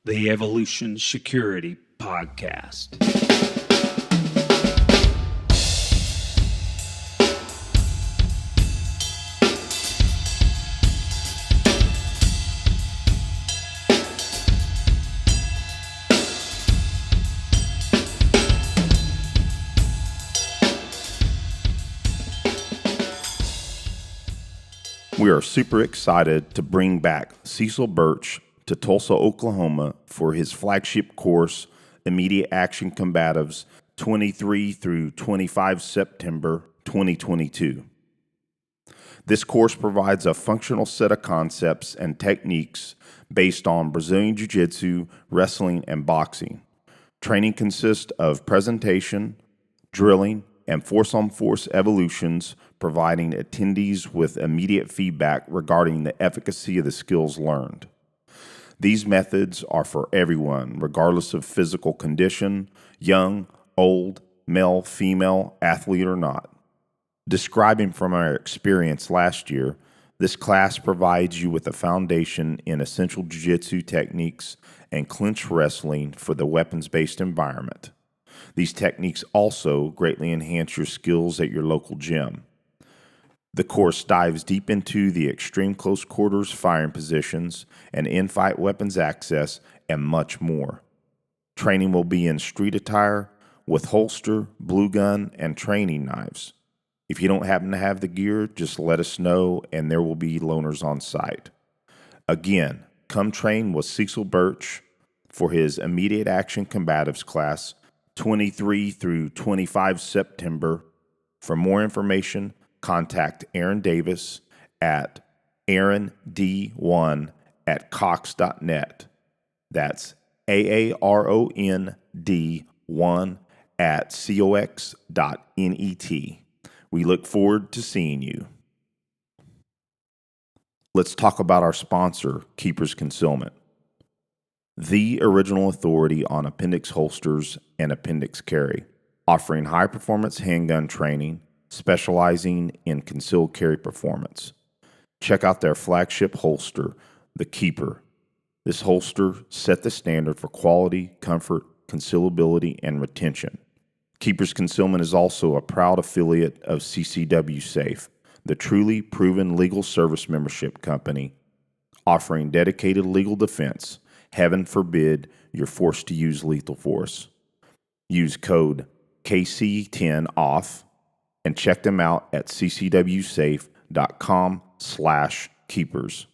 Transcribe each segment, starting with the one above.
the Evolution Security Podcast. We are super excited to bring back Cecil Birch to Tulsa, Oklahoma for his flagship course, Immediate Action Combatives, 23 through 25 September 2022. This course provides a functional set of concepts and techniques based on Brazilian Jiu-Jitsu, wrestling, and boxing. Training consists of presentation, drilling, and force-on-force evolutions, providing attendees with immediate feedback regarding the efficacy of the skills learned. These methods are for everyone, regardless of physical condition, young, old, male, female, athlete, or not. Describing from our experience last year, this class provides you with a foundation in essential jiu-jitsu techniques and clinch wrestling for the weapons-based environment. These techniques also greatly enhance your skills at your local gym. The course dives deep into the extreme close quarters firing positions and in-fight weapons access and much more. Training will be in street attire with holster, blue gun, and training knives. If you don't happen to have the gear, just let us know and there will be loaners on site. Again, come train with Cecil Birch for his Immediate Action Combatives class, 23 through 25 September. For more information, contact Aaron Davis at aarond1@cox.net. That's AAROND1@cox.net. We look forward to seeing you. Let's talk about our sponsor, Keepers Concealment, the original authority on appendix holsters and appendix carry, offering high-performance handgun training, specializing in concealed carry performance. Check out their flagship holster, the Keeper. This holster set the standard for quality, comfort, concealability, and retention. Keepers Concealment is also a proud affiliate of CCW Safe, the truly proven legal service membership company, offering dedicated legal defense. Heaven forbid you're forced to use lethal force. Use code KC10OFF and check them out at ccwsafe.com/keepers.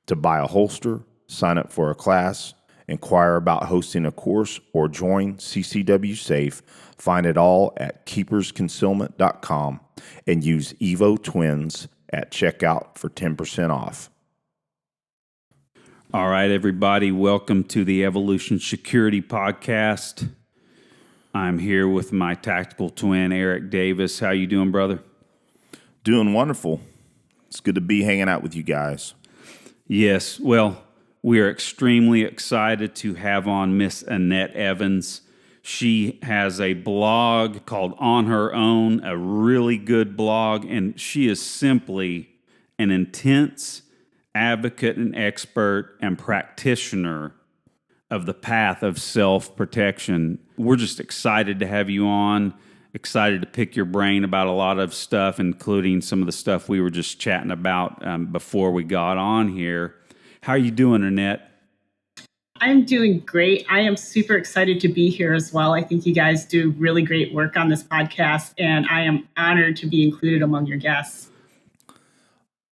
To buy a holster, sign up for a class, inquire about hosting a course, or join CCW Safe, find it all at keepersconcealment.com and use Evo Twins at checkout for 10% off. All right, everybody, welcome to the Evolution Security Podcast. I'm here with my tactical twin, Eric Davis. How you doing, brother? Doing wonderful. It's good to be hanging out with you guys. Yes, well, we are extremely excited to have on Miss Annette Evans. She has a blog called On Her Own, a really good blog, and she is simply an intense advocate and expert and practitioner of the path of self-protection. We're just excited to have you on, excited to pick your brain about a lot of stuff, including some of the stuff we were just chatting about before we got on here. How are you doing, Annette? I'm doing great. I am super excited to be here as well. I think you guys do really great work on this podcast, and I am honored to be included among your guests.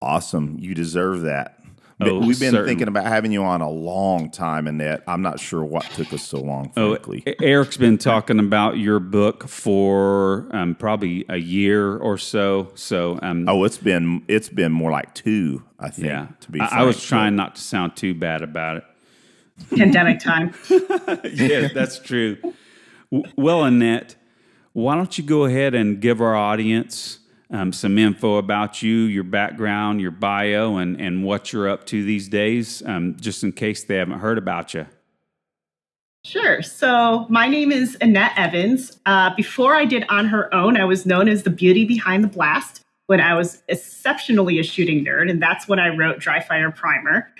Awesome. You deserve that. Oh, We've been thinking about having you on a long time, Annette. I'm not sure what took us so long, frankly. Eric's been talking about your book for probably a year or so. It's been more like 2, I think. Yeah, to be frank. I was trying not to sound too bad about it. Pandemic time. Yeah, that's true. Well, Annette, why don't you go ahead and give our audience some info about you, your background, your bio, and what you're up to these days, just in case they haven't heard about you. Sure. So my name is Annette Evans. Before I did On Her Own, I was known as the beauty behind the blast when I was exceptionally a shooting nerd, and that's when I wrote Dry Fire Primer.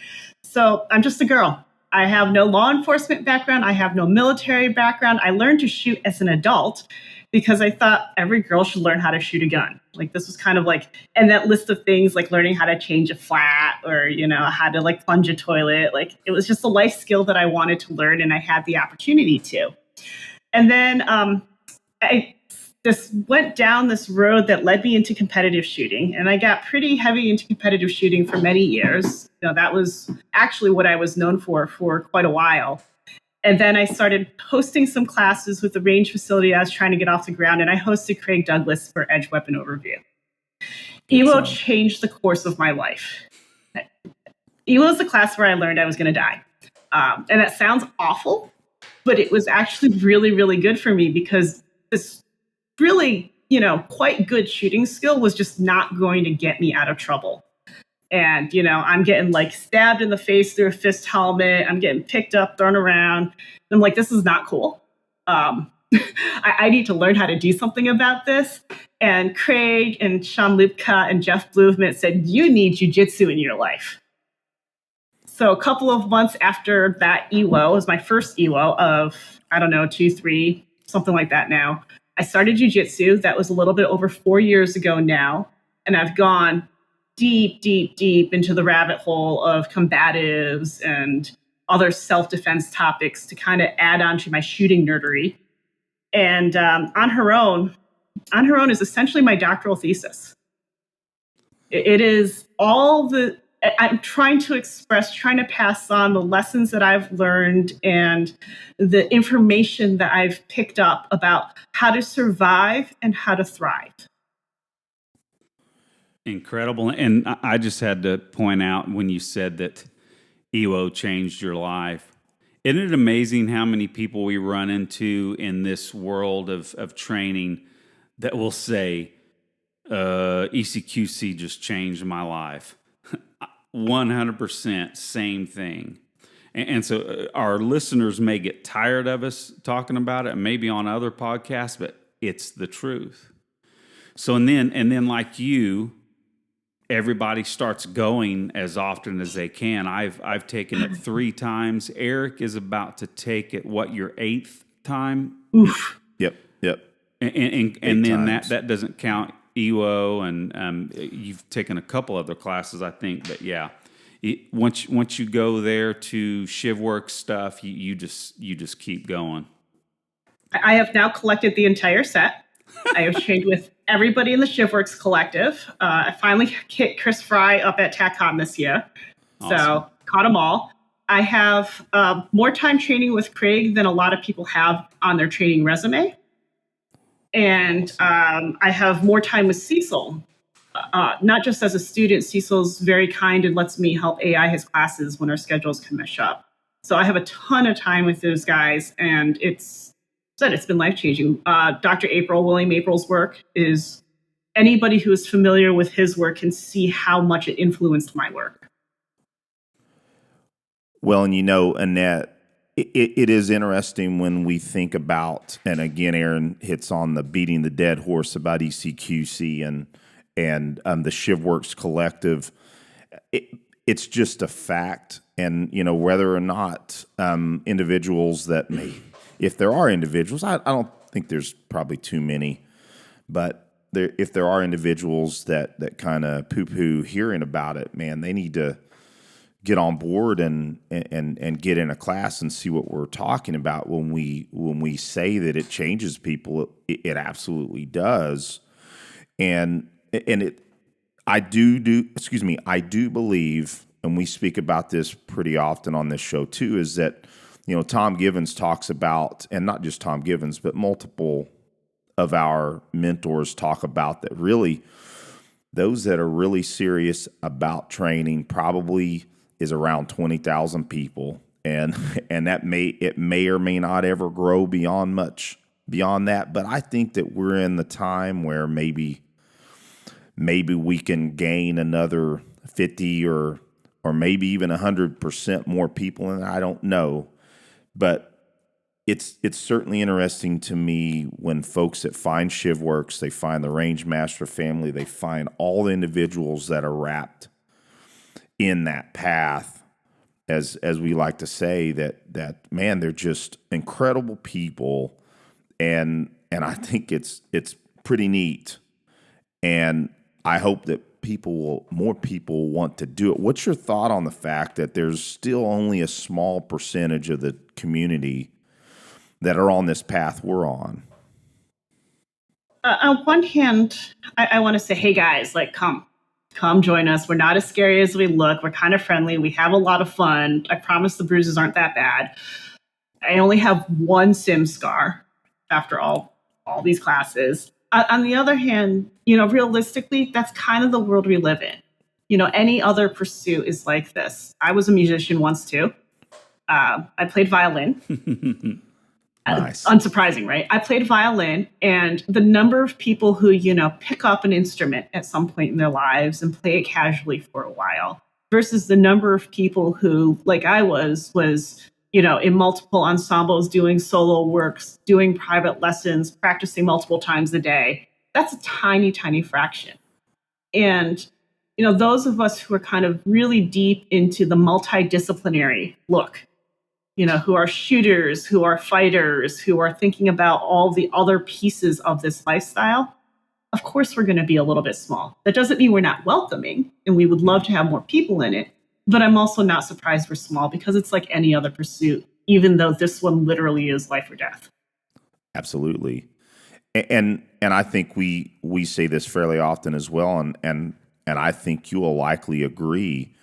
So I'm just a girl. I have no law enforcement background. I have no military background. I learned to shoot as an adult because I thought every girl should learn how to shoot a gun. Like this was kind of like, and that list of things like learning how to change a flat or, how to like plunge a toilet. Like it was just a life skill that I wanted to learn and I had the opportunity to. And then I just went down this road that led me into competitive shooting. And I got pretty heavy into competitive shooting for many years. That was actually what I was known for quite a while. And then I started hosting some classes with the range facility I was trying to get off the ground. And I hosted Craig Douglas for Edge Weapon Overview. EWO changed the course of my life. EWO is the class where I learned I was going to die. And that sounds awful, but it was actually really, really good for me because this really, quite good shooting skill was just not going to get me out of trouble. And, I'm getting like stabbed in the face through a fist helmet. I'm getting picked up, thrown around. I'm like, this is not cool. I need to learn how to do something about this. And Craig and Sean Lipka and Jeff Bluvement said, you need jujitsu in your life. So a couple of months after that EWO, was my first EWO of, 2, 3, something like that now. I started jujitsu. That was a little bit over 4 years ago now. And I've gone deep, deep, deep into the rabbit hole of combatives and other self-defense topics to kind of add on to my shooting nerdery. And On Her Own is essentially my doctoral thesis. It is all I'm trying to pass on the lessons that I've learned and the information that I've picked up about how to survive and how to thrive. Incredible. And I just had to point out when you said that EWO changed your life. Isn't it amazing how many people we run into in this world of training that will say, ECQC just changed my life? 100% same thing. And so our listeners may get tired of us talking about it, maybe on other podcasts, but it's the truth. So, and then like you, everybody starts going as often as they can. I've taken it 3 times. Eric is about to take it, your 8th time? Oof. Yep. And then that doesn't count EWO, and you've taken a couple other classes, I think. But yeah, once you go there to Shivworks stuff, you just keep going. I have now collected the entire set. I have trained with everybody in the Shivworks collective. I finally hit Chris Fry up at TACCON this year. Awesome. So caught them all. I have more time training with Craig than a lot of people have on their training resume. And I have more time with Cecil, not just as a student. Cecil's very kind and lets me help AI his classes when our schedules can mesh up. So I have a ton of time with those guys, and it's been life-changing. William April's work is, anybody who is familiar with his work can see how much it influenced my work. Well, and Annette, it is interesting when we think about, and again, Aaron hits on the beating the dead horse about ECQC and the Shivworks collective. It's just a fact, and whether or not individuals that may, if there are individuals, I don't think there's probably too many, but if there are individuals that kind of poo-poo hearing about it, man, they need to get on board and get in a class and see what we're talking about. When we say that it changes people, it absolutely does. And I do believe, and we speak about this pretty often on this show too, is that, Tom Givens talks about, and not just Tom Givens, but multiple of our mentors talk about that really those that are really serious about training probably is around 20,000 people. And that may or may not ever grow beyond that. But I think that we're in the time where maybe we can gain another 50 or maybe even 100% more people. And I don't know, but it's certainly interesting to me when folks that find Shivworks, they find the Range Master family, they find all the individuals that are wrapped in that path, as we like to say, that man, they're just incredible people, and I think it's pretty neat, and I hope that more people want to do it. What's your thought on the fact that there's still only a small percentage of the community that are on this path we're on? On one hand, I want to say, hey guys, like, come join us. We're not as scary as we look. We're kind of friendly. We have a lot of fun. I promise the bruises aren't that bad. I only have one sim scar after all these classes. On the other hand, realistically, that's kind of the world we live in. Any other pursuit is like this. I was a musician once too. I played violin. Nice. Unsurprising, right? I played violin, and the number of people who, pick up an instrument at some point in their lives and play it casually for a while versus the number of people who, like I was, in multiple ensembles, doing solo works, doing private lessons, practicing multiple times a day. That's a tiny, tiny fraction. And, those of us who are kind of really deep into the multi-disciplinary look, who are shooters, who are fighters, who are thinking about all the other pieces of this lifestyle, of course we're going to be a little bit small. That doesn't mean we're not welcoming, and we would love to have more people in it. But I'm also not surprised we're small because it's like any other pursuit, even though this one literally is life or death. Absolutely. And I think we say this fairly often as well, and I think you will likely agree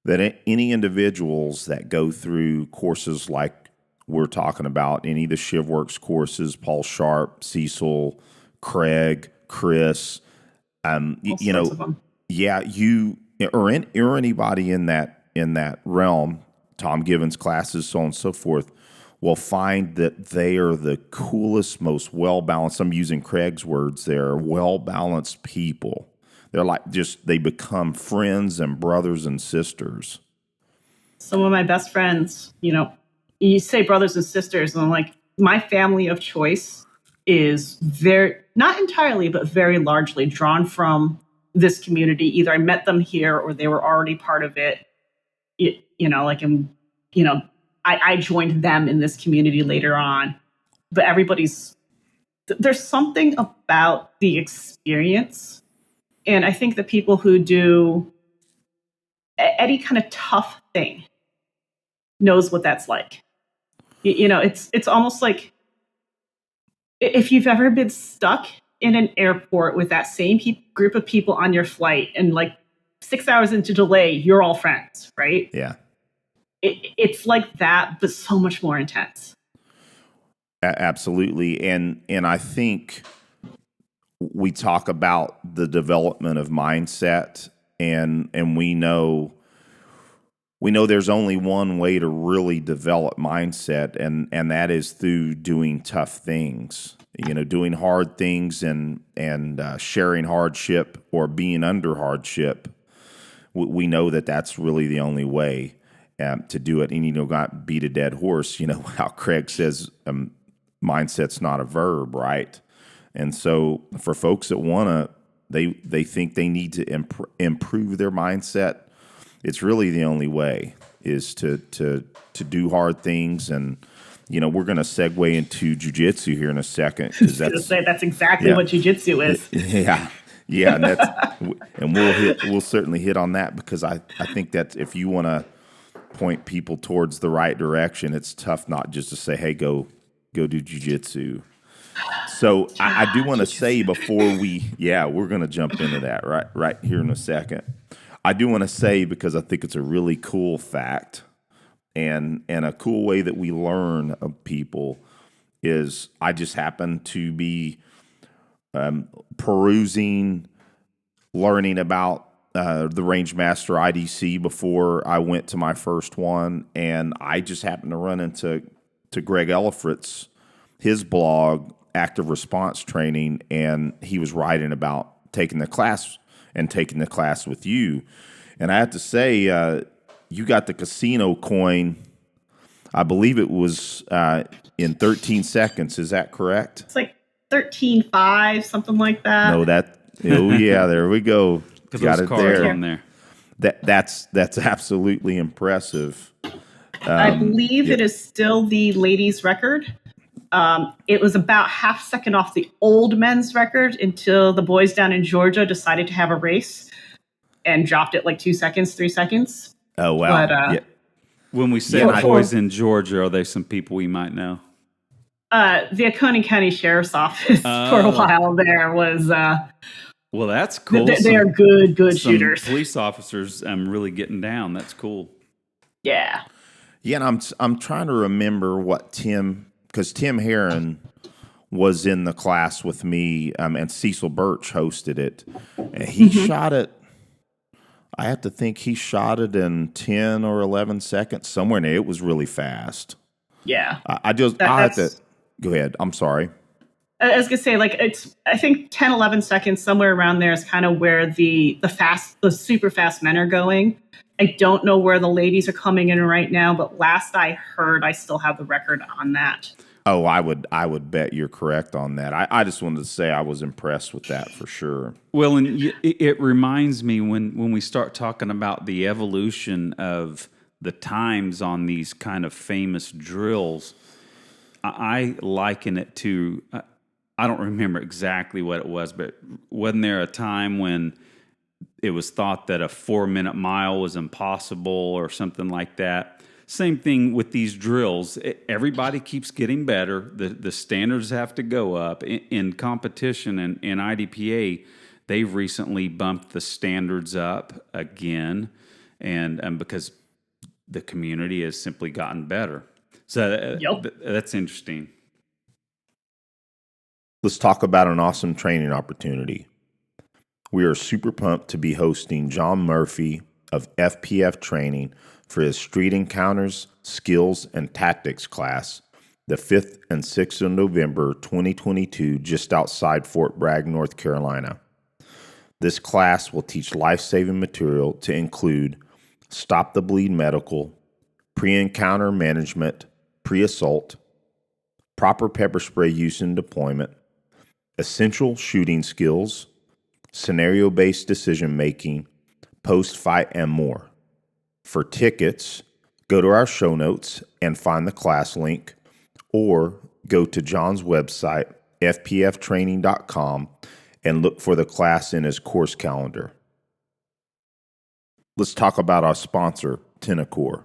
that any individuals that go through courses like we're talking about, any of the Shivworks courses, Paul Sharp, Cecil, Craig, Chris, you or anybody in that realm, Tom Givens classes, so on and so forth, will find that they are the coolest, most well-balanced, I'm using Craig's words there, well-balanced people. They're like they become friends and brothers and sisters. Some of my best friends, you say brothers and sisters, and I'm like, my family of choice is not entirely, but very largely drawn from this community. Either I met them here or they were already part of it. I joined them in this community later on. But there's something about the experience. And I think the people who do any kind of tough thing knows what that's like. It's almost like if you've ever been stuck in an airport with that same group of people on your flight and like 6 hours into delay, you're all friends, right? Yeah. It's like that, but so much more intense. Absolutely. And I think we talk about the development of mindset, and we know there's only one way to really develop mindset, and that is through doing tough things, doing hard things and sharing hardship or being under hardship. We know that that's really the only way to do it. And, not beat a dead horse, how Craig says mindset's not a verb, right? And so for folks that they think they need to improve their mindset, it's really the only way is to do hard things. And, we're going to segue into jiu-jitsu here in a second. That's exactly what jiu-jitsu is. Yeah. And we'll certainly hit on that, because I think that if you want to point people towards the right direction, it's tough not just to say, hey, go do jiu-jitsu. So I do want to say before we're going to jump into that right here in a second. I do want to say, because I think it's a really cool fact and a cool way that we learn of people, is I just happened to be perusing, learning about the Range Master IDC before I went to my first one, and I just happened to run into Greg Ellifrit's his blog, Active Response Training, and he was writing about taking the class with you. And I have to say, you got the casino coin, I believe it was in 13 seconds. Is that correct? It's like 13.5, something like that. No, there we go. Got it there. On there. That's absolutely impressive. I believe it is still the ladies' record. It was about half second off the old men's record until the boys down in Georgia decided to have a race and dropped it like 2 seconds, 3 seconds. Oh, wow. But, When we say boys in Georgia, are they some people we might know? The Oconee County Sheriff's Office for a while there was... well, that's cool. They are good shooters. Police officers really getting down. That's cool. Yeah. Yeah, and I'm trying to remember what because Tim Herron was in the class with me, and Cecil Birch hosted it. And he shot it. I have to think he shot it in 10 or 11 seconds, somewhere in there. It was really fast. Yeah. I have to go ahead. I'm sorry. I was gonna say, like, I think 10, 11 seconds, somewhere around there is kind of where the super fast men are going. I don't know where the ladies are coming in right now, but last I heard, I still have the record on that. Oh, I would bet you're correct on that. I just wanted to say I was impressed with that for sure. Well, and it reminds me when we start talking about the evolution of the times on these kind of famous drills, I liken it to, I don't remember exactly what it was, but wasn't there a time when it was thought that a 4-minute mile was impossible or something like that? Same thing with these drills. Everybody keeps getting better. The standards have to go up. In competition and in IDPA, they've recently bumped the standards up again, and because the community has simply gotten better. So that's interesting. Let's talk about an awesome training opportunity. We are super pumped to be hosting John Murphy of FPF Training for his Street Encounters, Skills, and Tactics class, the 5th and 6th of November 2022, just outside Fort Bragg, North Carolina. This class will teach life-saving material to include Stop the Bleed Medical, Pre-Encounter Management, Pre-Assault, Proper Pepper Spray Use and Deployment, Essential Shooting Skills, Scenario-Based Decision-Making, Post-Fight, and more. For tickets, go to our show notes and find the class link, or go to John's website, fpftraining.com, and look for the class in his course calendar. Let's talk about our sponsor, Tenacor.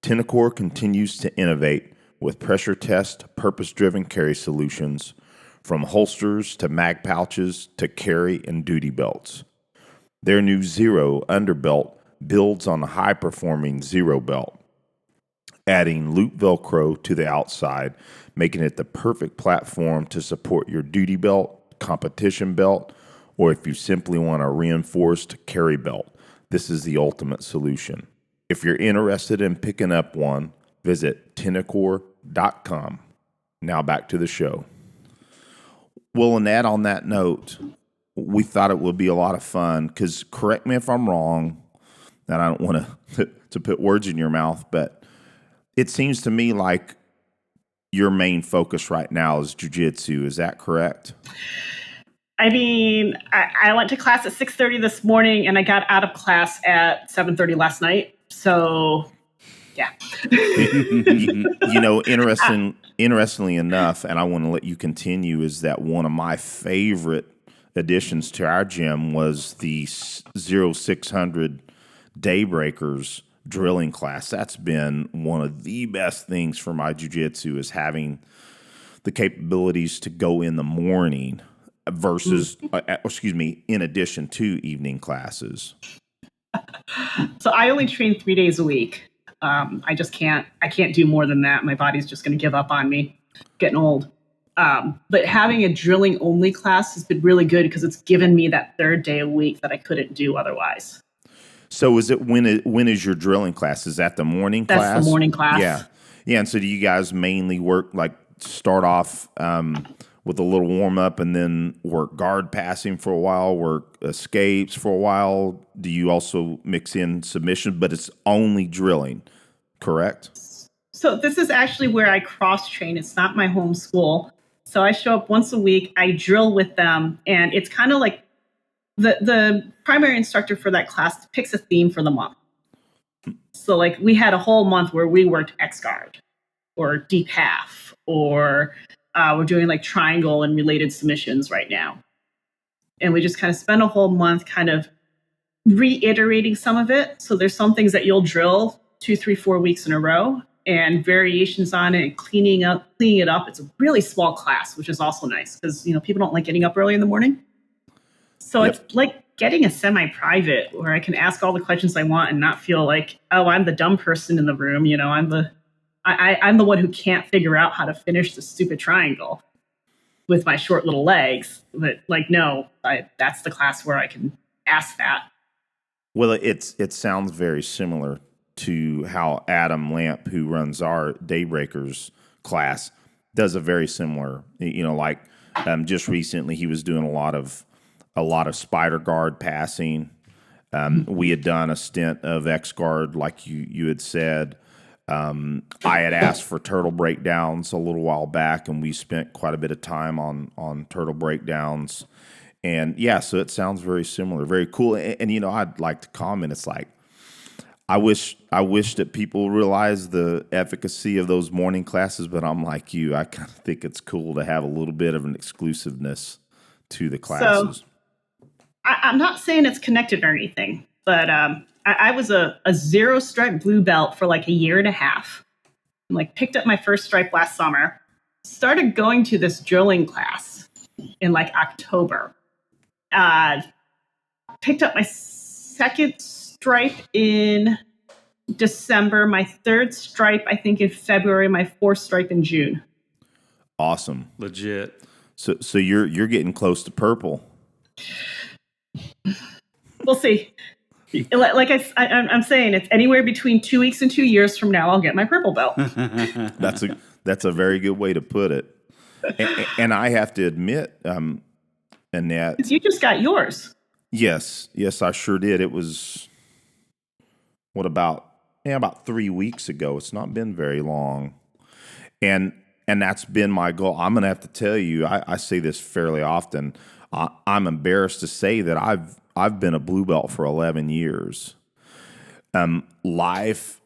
Tenacor continues to innovate with pressure test, purpose-driven carry solutions, from holsters to mag pouches to carry and duty belts. Their new Zero underbelt builds on the high-performing Zero belt, adding loop Velcro to the outside, making it the perfect platform to support your duty belt, competition belt, or if you simply want a reinforced carry belt. This is the ultimate solution. If you're interested in picking up one, visit tenacor.com. Now back to the show. Well, Annette, on that note, we thought it would be a lot of fun because, correct me if I'm wrong, and I don't want to put words in your mouth, but it seems to me like your main focus right now is jiu-jitsu. Is that correct? I mean, I went to class at 6:30 this morning, and I got out of class at 7:30 last night. So, yeah. Interestingly enough, and I want to let you continue, is that one of my favorite additions to our gym was the 0600 Daybreakers drilling class. That's been one of the best things for my jiu-jitsu, is having the capabilities to go in the morning versus, in addition to evening classes. So I only train 3 days a week. I can't do more than that. My body's just going to give up on me. Getting old. But having a drilling only class has been really good because it's given me that third day a week that I couldn't do otherwise. So is it when is your drilling class? Is that the morning class? That's the morning class. Yeah. Yeah. And so do you guys mainly work, like, start off with a little warm up and then work guard passing for a while, work escapes for a while? Do you also mix in submission, but it's only drilling, correct? So this is actually where I cross train. It's not my home school. So I show up once a week, I drill with them, and it's kind of like the primary instructor for that class picks a theme for the month. So like we had a whole month where we worked X guard or deep half, or we're doing like triangle and related submissions right now. And we just kind of spend a whole month kind of reiterating some of it. So there's some things that you'll drill 2, 3, 4 weeks in a row, and variations on it and cleaning it up. It's a really small class, which is also nice because, you know, people don't like getting up early in the morning. So It's like getting a semi-private where I can ask all the questions I want and not feel like, oh, I'm the dumb person in the room. You know, I'm the one who can't figure out how to finish the stupid triangle with my short little legs. But like, no, that's the class where I can ask that. Well, it sounds very similar to how Adam Lamp, who runs our Daybreakers class, does a very similar. You know, like just recently he was doing a lot of spider guard passing. We had done a stint of X guard, like you had said. I had asked for turtle breakdowns a little while back, and we spent quite a bit of time on turtle breakdowns. And yeah, so it sounds very similar, very cool. And you know, I'd like to comment. It's like I wish that people realize the efficacy of those morning classes, but I'm like you. I kind of think it's cool to have a little bit of an exclusiveness to the classes. So, I'm not saying it's connected or anything, but I was a 0 stripe blue belt for like a year and a half. Like picked up my first stripe last summer, started going to this drilling class in like October. Picked up my second stripe in December, my third stripe, I think in February, my fourth stripe in June. Awesome. Legit. So you're getting close to purple. We'll see. Like I'm saying, it's anywhere between 2 weeks and 2 years from now, I'll get my purple belt. That's a very good way to put it. And I have to admit, Annette, you just got yours. Yes, I sure did. It was about 3 weeks ago. It's not been very long, and that's been my goal. I'm gonna have to tell you, I say this fairly often. I'm embarrassed to say that I've been a blue belt for 11 years. Life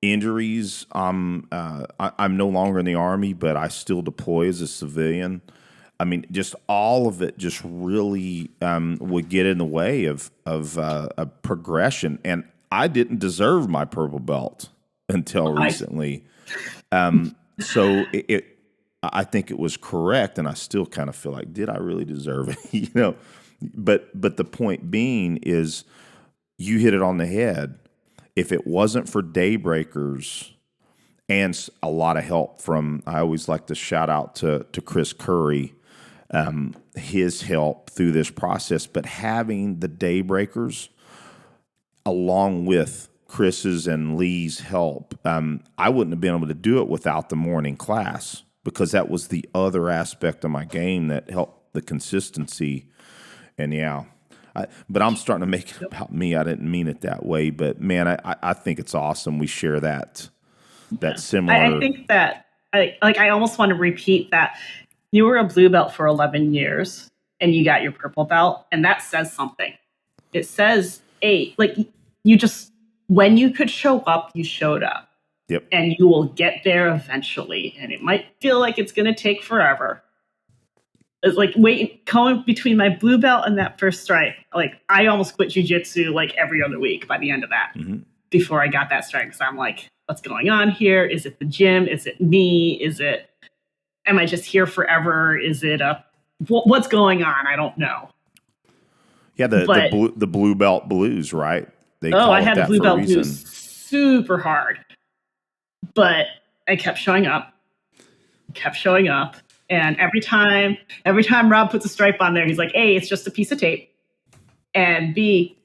injuries. I'm no longer in the Army, but I still deploy as a civilian. I mean, just all of it just really would get in the way of a progression, and I didn't deserve my purple belt until recently. So I think it was correct, and I still kind of feel like, did I really deserve it? You know, but the point being is, you hit it on the head. If it wasn't for Daybreakers and a lot of help from, I always like to shout out to Chris Curry, his help through this process, but having the Daybreakers along with Chris's and Lee's help, I wouldn't have been able to do it without the morning class, because that was the other aspect of my game that helped the consistency. And but I'm starting to make it about me. I didn't mean it that way, but man, I think it's awesome. We share that similar. I think that I almost want to repeat that. You were a blue belt for 11 years and you got your purple belt, and that says something. It says, when you could show up, you showed up. Yep. And you will get there eventually. And it might feel like it's going to take forever. It's like going between my blue belt and that first stripe. Like, I almost quit jiu-jitsu like every other week by the end of that, before I got that stripe. So I'm like, what's going on here? Is it the gym? Is it me? Am I just here forever? Is it what's going on? I don't know. Yeah, the blue belt blues, right? I had the blue belt blues super hard, but I kept showing up, and every time Rob puts a stripe on there, he's like, A, it's just a piece of tape, and B,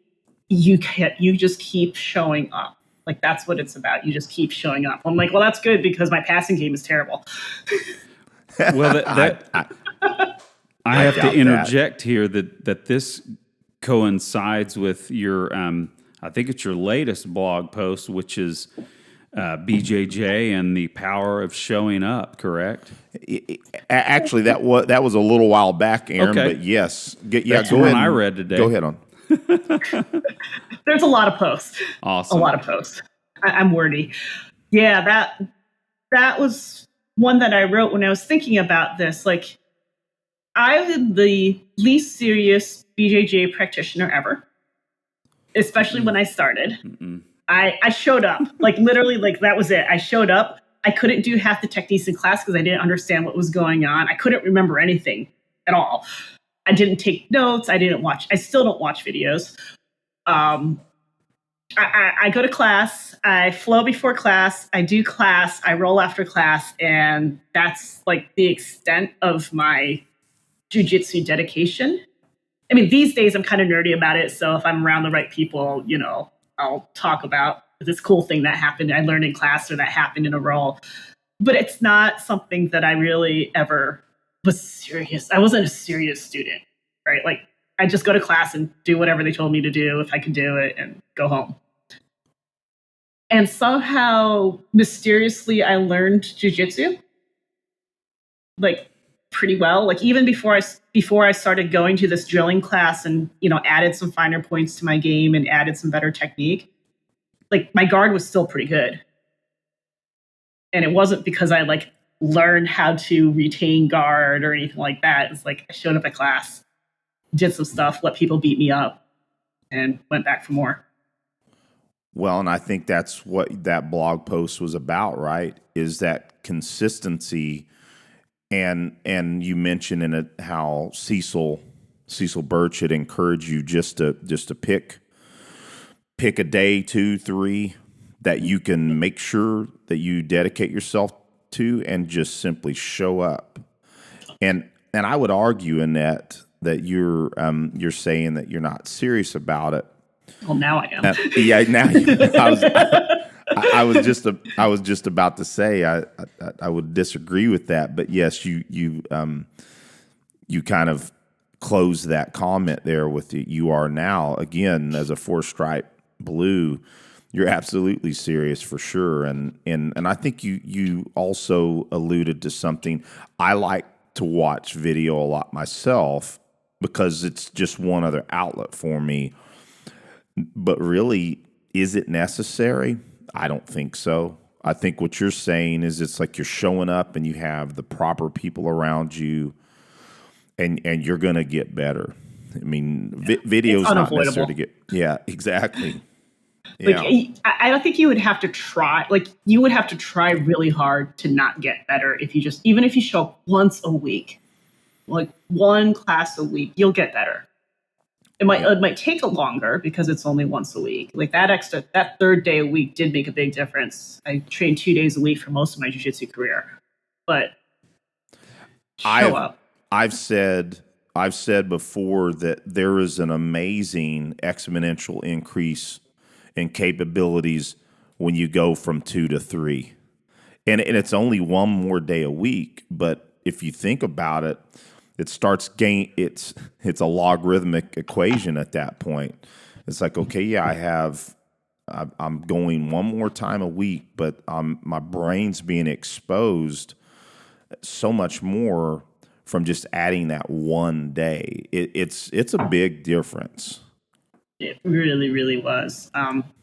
you just keep showing up. Like, that's what it's about. You just keep showing up. I'm like, well, that's good, because my passing game is terrible. Well, I have to interject here that this coincides with your, I think it's your latest blog post, which is BJJ and the power of showing up, correct? Actually, that was a little while back, Aaron. Okay. But yes, That's go one ahead. I read today. Go ahead on. There's a lot of posts. Awesome. A lot of posts. I'm wordy. Yeah, that was one that I wrote when I was thinking about this. Like, I'm the least serious BJJ practitioner ever, especially when I started. I showed up, like literally, like that was it. I showed up. I couldn't do half the techniques in class because I didn't understand what was going on. I couldn't remember anything at all. I didn't take notes. I still don't watch videos. I go to class, I flow before class, I do class, I roll after class, and that's like the extent of my jiu-jitsu dedication. I mean, these days I'm kind of nerdy about it, so if I'm around the right people, I'll talk about this cool thing that happened I learned in class or that happened in a roll. But it's not something that I really ever was serious. I wasn't a serious student, right? Like, I just go to class and do whatever they told me to do if I could do it and go home. And somehow, mysteriously, I learned jiu-jitsu, like, pretty well. Like, even before I started going to this drilling class and, added some finer points to my game and added some better technique, like, my guard was still pretty good. And it wasn't because I, like, learned how to retain guard or anything like that. It's like I showed up at class, did some stuff, let people beat me up, and went back for more. Well, and I think that's what that blog post was about, right? Is that consistency, and you mentioned in it how Cecil Birch had encouraged you just to pick a day, 2, 3 that you can make sure that you dedicate yourself to, and just simply show up. And I would argue, Annette, that you're saying that you're not serious about it. Well, now I am. Yeah, now I was just about to say I would disagree with that, but yes, you kind of close that comment there with you are now, again, as a 4-stripe blue. You're absolutely serious for sure, and I think you also alluded to something. I like to watch video a lot myself because it's just one other outlet for me. But really, is it necessary? I don't think so. I think what you're saying is it's like you're showing up and you have the proper people around you, and you're going to get better. I mean, video's not necessary to get. Yeah, exactly. Yeah. Like, I don't think you would have to try. Like, you would have to try really hard to not get better if you even if you show up once a week, like one class a week, you'll get better. It might take a longer because it's only once a week. Like, that third day a week did make a big difference. I trained 2 days a week for most of my jiu-jitsu career, but show up. I've said before that there is an amazing exponential increase in capabilities when you go from 2 to 3, and it's only one more day a week. But if you think about it, it starts it's a logarithmic equation at that point. It's like, okay, yeah, I'm going one more time a week, but my brain's being exposed so much more from just adding that one day. It's a big difference. It really, really was.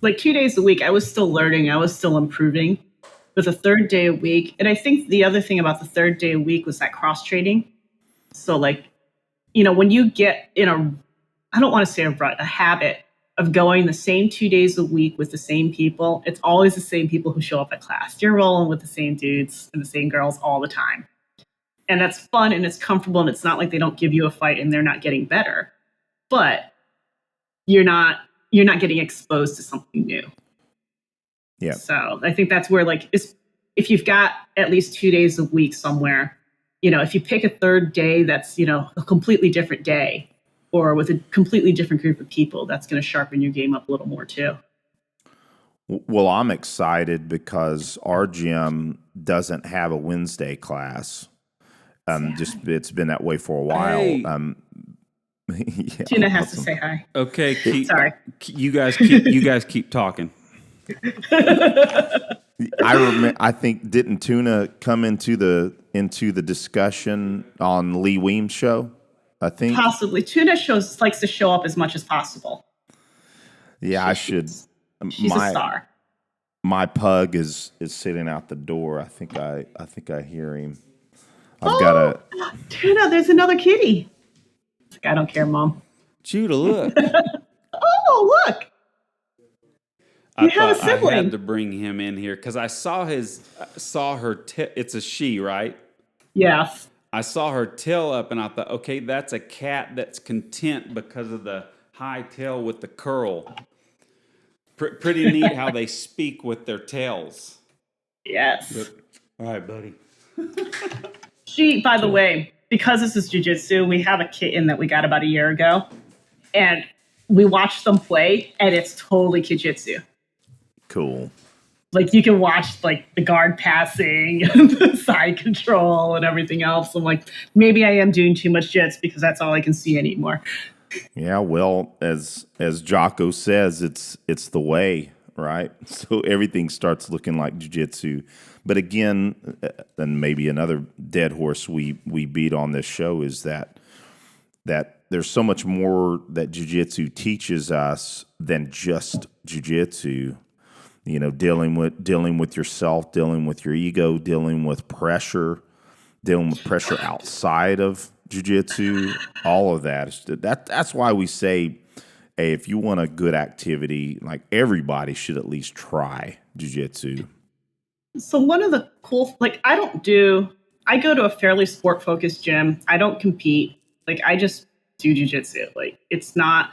Like 2 days a week, I was still learning. I was still improving. But the third day a week, and I think the other thing about the third day a week was that cross-training. So, like, when you get in I don't want to say a rut, a habit of going the same 2 days a week with the same people, it's always the same people who show up at class. You're rolling with the same dudes and the same girls all the time. And that's fun and it's comfortable, and it's not like they don't give you a fight and they're not getting better. But you're not getting exposed to something new. Yeah. So I think that's where, like, if you've got at least 2 days a week somewhere, if you pick a third day that's, a completely different day or with a completely different group of people, that's going to sharpen your game up a little more too. Well, I'm excited because our gym doesn't have a Wednesday class. It's been that way for a while. Hey. Yeah, Tina has to say hi. Okay, Sorry. You guys keep talking. I think didn't Tuna come into the discussion on Lee Weem's show? I think Possibly. Tuna likes to show up as much as possible. Yeah, I should. She's a star. My pug is sitting out the door. I think I hear him. I've got a Tuna. There's another kitty. It's like, I don't care, Mom. Judah, look. Oh, look. You have a sibling. I had to bring him in here because I saw her. It's a she, right? Yes. I saw her tail up, and I thought, okay, that's a cat that's content because of the high tail with the curl. Pretty neat how they speak with their tails. Yes. But, all right, buddy. She, by the way, because this is jiu-jitsu, we have a kitten that we got about a year ago, and we watch them play, and it's totally jiu-jitsu. Cool. Like, you can watch, like, the guard passing, and the side control, and everything else. I'm like, maybe I am doing too much jits because that's all I can see anymore. Yeah, well, as Jocko says, it's the way, right? So everything starts looking like jiu-jitsu. But again, and maybe another dead horse we beat on this show is that there's so much more that jiu-jitsu teaches us than just jiu-jitsu. You know, dealing with yourself, dealing with your ego, dealing with pressure outside of jiu-jitsu, all of that. That's why we say, hey, if you want a good activity, like everybody should at least try jiu-jitsu. So one of the cool, like, I go to a fairly sport-focused gym. I don't compete. Like, I just do jiu-jitsu. Like, it's not,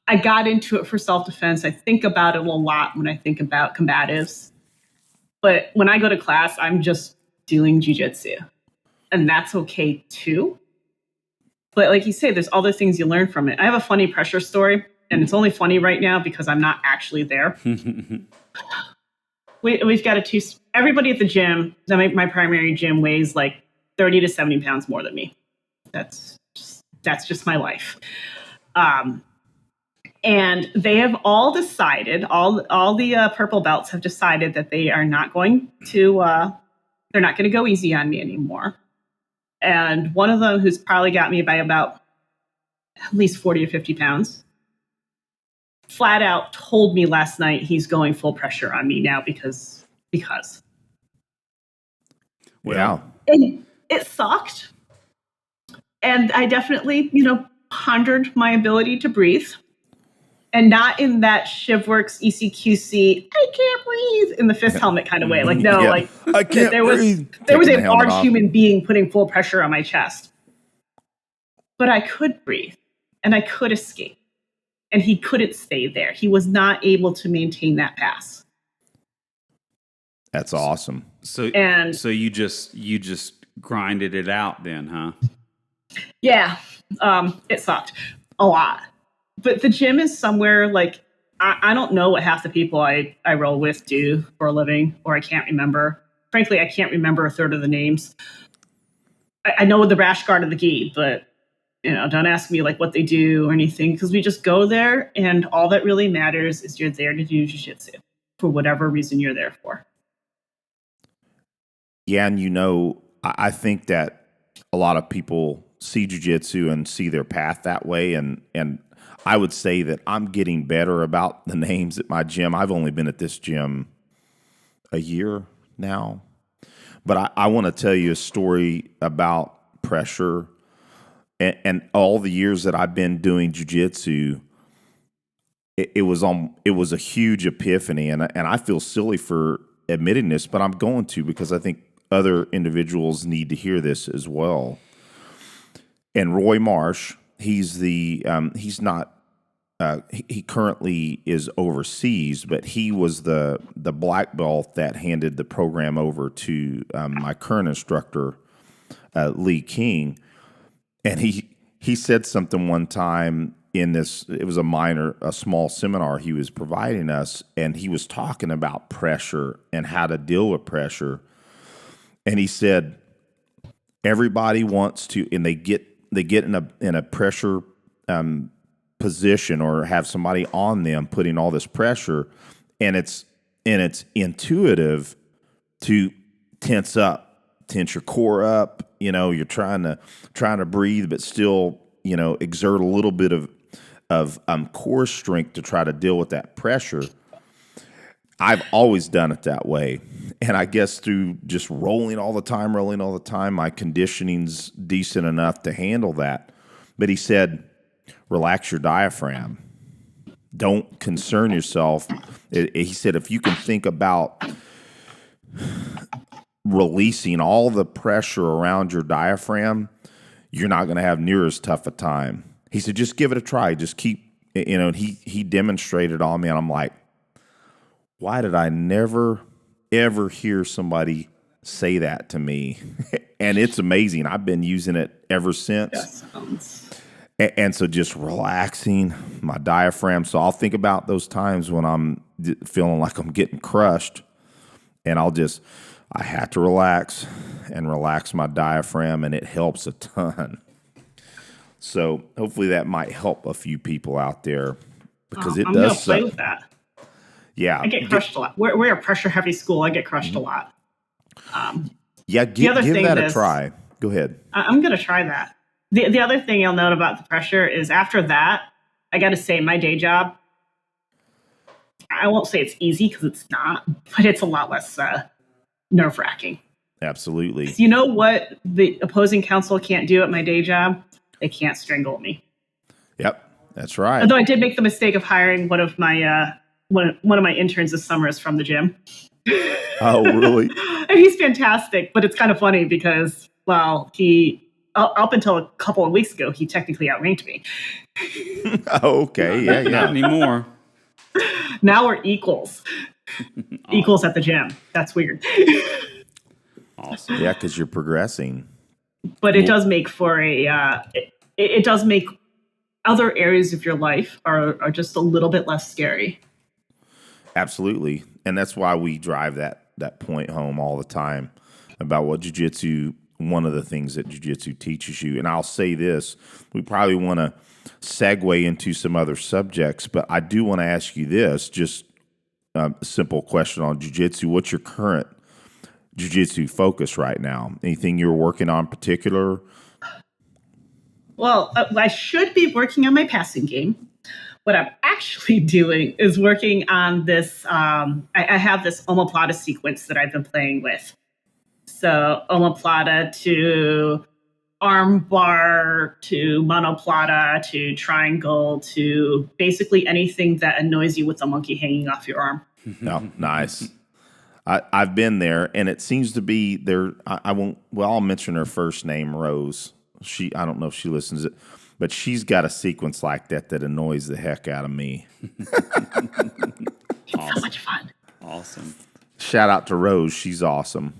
I got into it for self-defense. I think about it a lot when I think about combatives. But when I go to class, I'm just doing jiu-jitsu. And that's okay too. But like you say, there's other things you learn from it. I have a funny pressure story, and it's only funny right now because I'm not actually there. We've got everybody at the gym, my primary gym, weighs like 30 to 70 pounds more than me. That's just my life. And they have all decided, all the purple belts have decided that they are not going to, they're not going to go easy on me anymore. And one of them, who's probably got me by about at least 40 or 50 pounds, flat out told me last night he's going full pressure on me now because. Wow. And it sucked. And I definitely, pondered my ability to breathe. And not in that Shivworks ECQC, I can't breathe, in the fist helmet kind of way. Like, no, like I can't breathe. There was a large human being putting full pressure on my chest. But I could breathe, and I could escape. And he couldn't stay there. He was not able to maintain that pass. That's awesome. So you just grinded it out then, huh? Yeah, it sucked a lot. But the gym is somewhere like, I don't know what half the people I roll with do for a living, or I can't remember. Frankly, I can't remember a third of the names. I know the rash guard of the gi, but don't ask me like what they do or anything, because we just go there, and all that really matters is you're there to do jiu-jitsu for whatever reason you're there for. Yeah, and I think that a lot of people see jiu-jitsu and see their path that way, and I would say that I'm getting better about the names at my gym. I've only been at this gym a year now. But I want to tell you a story about pressure and all the years that I've been doing jiu-jitsu. It was a huge epiphany, and I feel silly for admitting this, but I'm going to, because I think other individuals need to hear this as well. And Roy Marsh, he currently is overseas, but he was the black belt that handed the program over to my current instructor, Lee King. And he said something one time in this, it was a small seminar he was providing us, and he was talking about pressure and how to deal with pressure. And he said, everybody wants to, and they get in a pressure position, or have somebody on them putting all this pressure, and and it's intuitive to tense your core up. You're trying to breathe, but still, exert a little bit of core strength to try to deal with that pressure. I've always done it that way. And I guess through just rolling all the time, my conditioning's decent enough to handle that. But he said, relax your diaphragm. Don't concern yourself. He said, if you can think about releasing all the pressure around your diaphragm, you're not going to have near as tough a time. He said, just give it a try. Just keep, and he demonstrated on me, and I'm like, why did I never, ever hear somebody say that to me? And it's amazing. I've been using it ever since. And so just relaxing my diaphragm. So I'll think about those times when I'm feeling like I'm getting crushed, and I have to relax my diaphragm, and it helps a ton. So hopefully that might help a few people out there, because it I'm does gonna play with that. Yeah. I get crushed a lot. We're a pressure heavy school. I get crushed a lot. Give that a try. Go ahead. I'm going to try that. The other thing you'll note about the pressure is after that, I got to say my day job, I won't say it's easy because it's not, but it's a lot less nerve wracking. Absolutely. You know what the opposing counsel can't do at my day job? They can't strangle me. Yep, that's right. Although I did make the mistake of hiring one of my interns this summer is from the gym. Oh, really? And he's fantastic, but it's kind of funny because, well, he up until a couple of weeks ago, he technically outranked me. Okay, yeah. Not anymore. Now we're equals. Equals at the gym. That's weird. Awesome. Yeah, because you're progressing. But it does make for it does make other areas of your life are just a little bit less scary. Absolutely. And that's why we drive that point home all the time about what jiu-jitsu, one of the things that jiu-jitsu teaches you. And I'll say this, we probably want to segue into some other subjects, but I do want to ask you this, just a simple question on jiu-jitsu. What's your current jiu-jitsu focus right now? Anything you're working on particular? Well, I should be working on my passing game. What I'm actually doing is working on this. I have this omoplata sequence that I've been playing with. So omoplata to arm bar to monoplata to triangle to basically anything that annoys you with a monkey hanging off your arm. No, nice. I've been there, and it seems to be there. I'll mention her first name, Rose. I don't know if she listens to it, but she's got a sequence like that annoys the heck out of me. It's so much fun. Awesome. Shout out to Rose. She's awesome.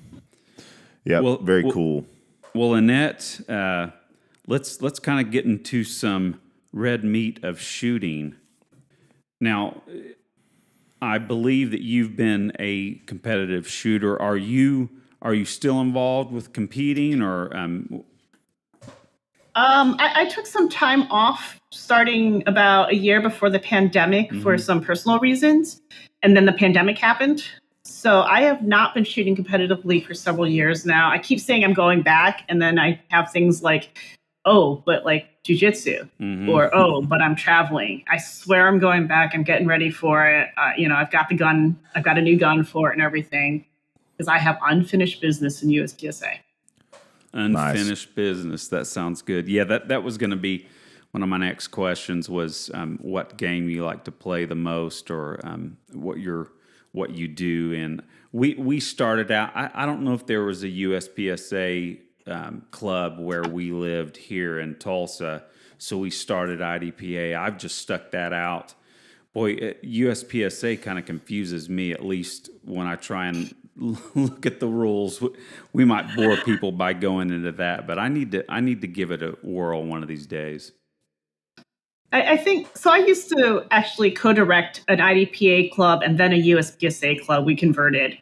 Yeah, very cool. Well, Annette, let's kind of get into some red meat of shooting. Now, I believe that you've been a competitive shooter. Are you still involved with competing, or? I took some time off starting about a year before the pandemic for some personal reasons, and then the pandemic happened. So I have not been shooting competitively for several years now. I keep saying I'm going back, and then I have things like, oh, but like jiu-jitsu, or oh, but I'm traveling. I swear I'm going back. I'm getting ready for it. I've got the gun. I've got a new gun for it and everything, because I have unfinished business in USPSA. Unfinished business. That sounds good. Yeah, that was going to be one of my next questions was what game you like to play the most, or what you do. And we started out. I don't know if there was a USPSA club where we lived here in Tulsa, so we started IDPA. I've just stuck that out. Boy, USPSA kind of confuses me, at least when I try and look at the rules. We might bore people by going into that, but I need to give it a whirl one of these days. I think so. I used to actually co-direct an IDPA club and then a USPSA club. We converted.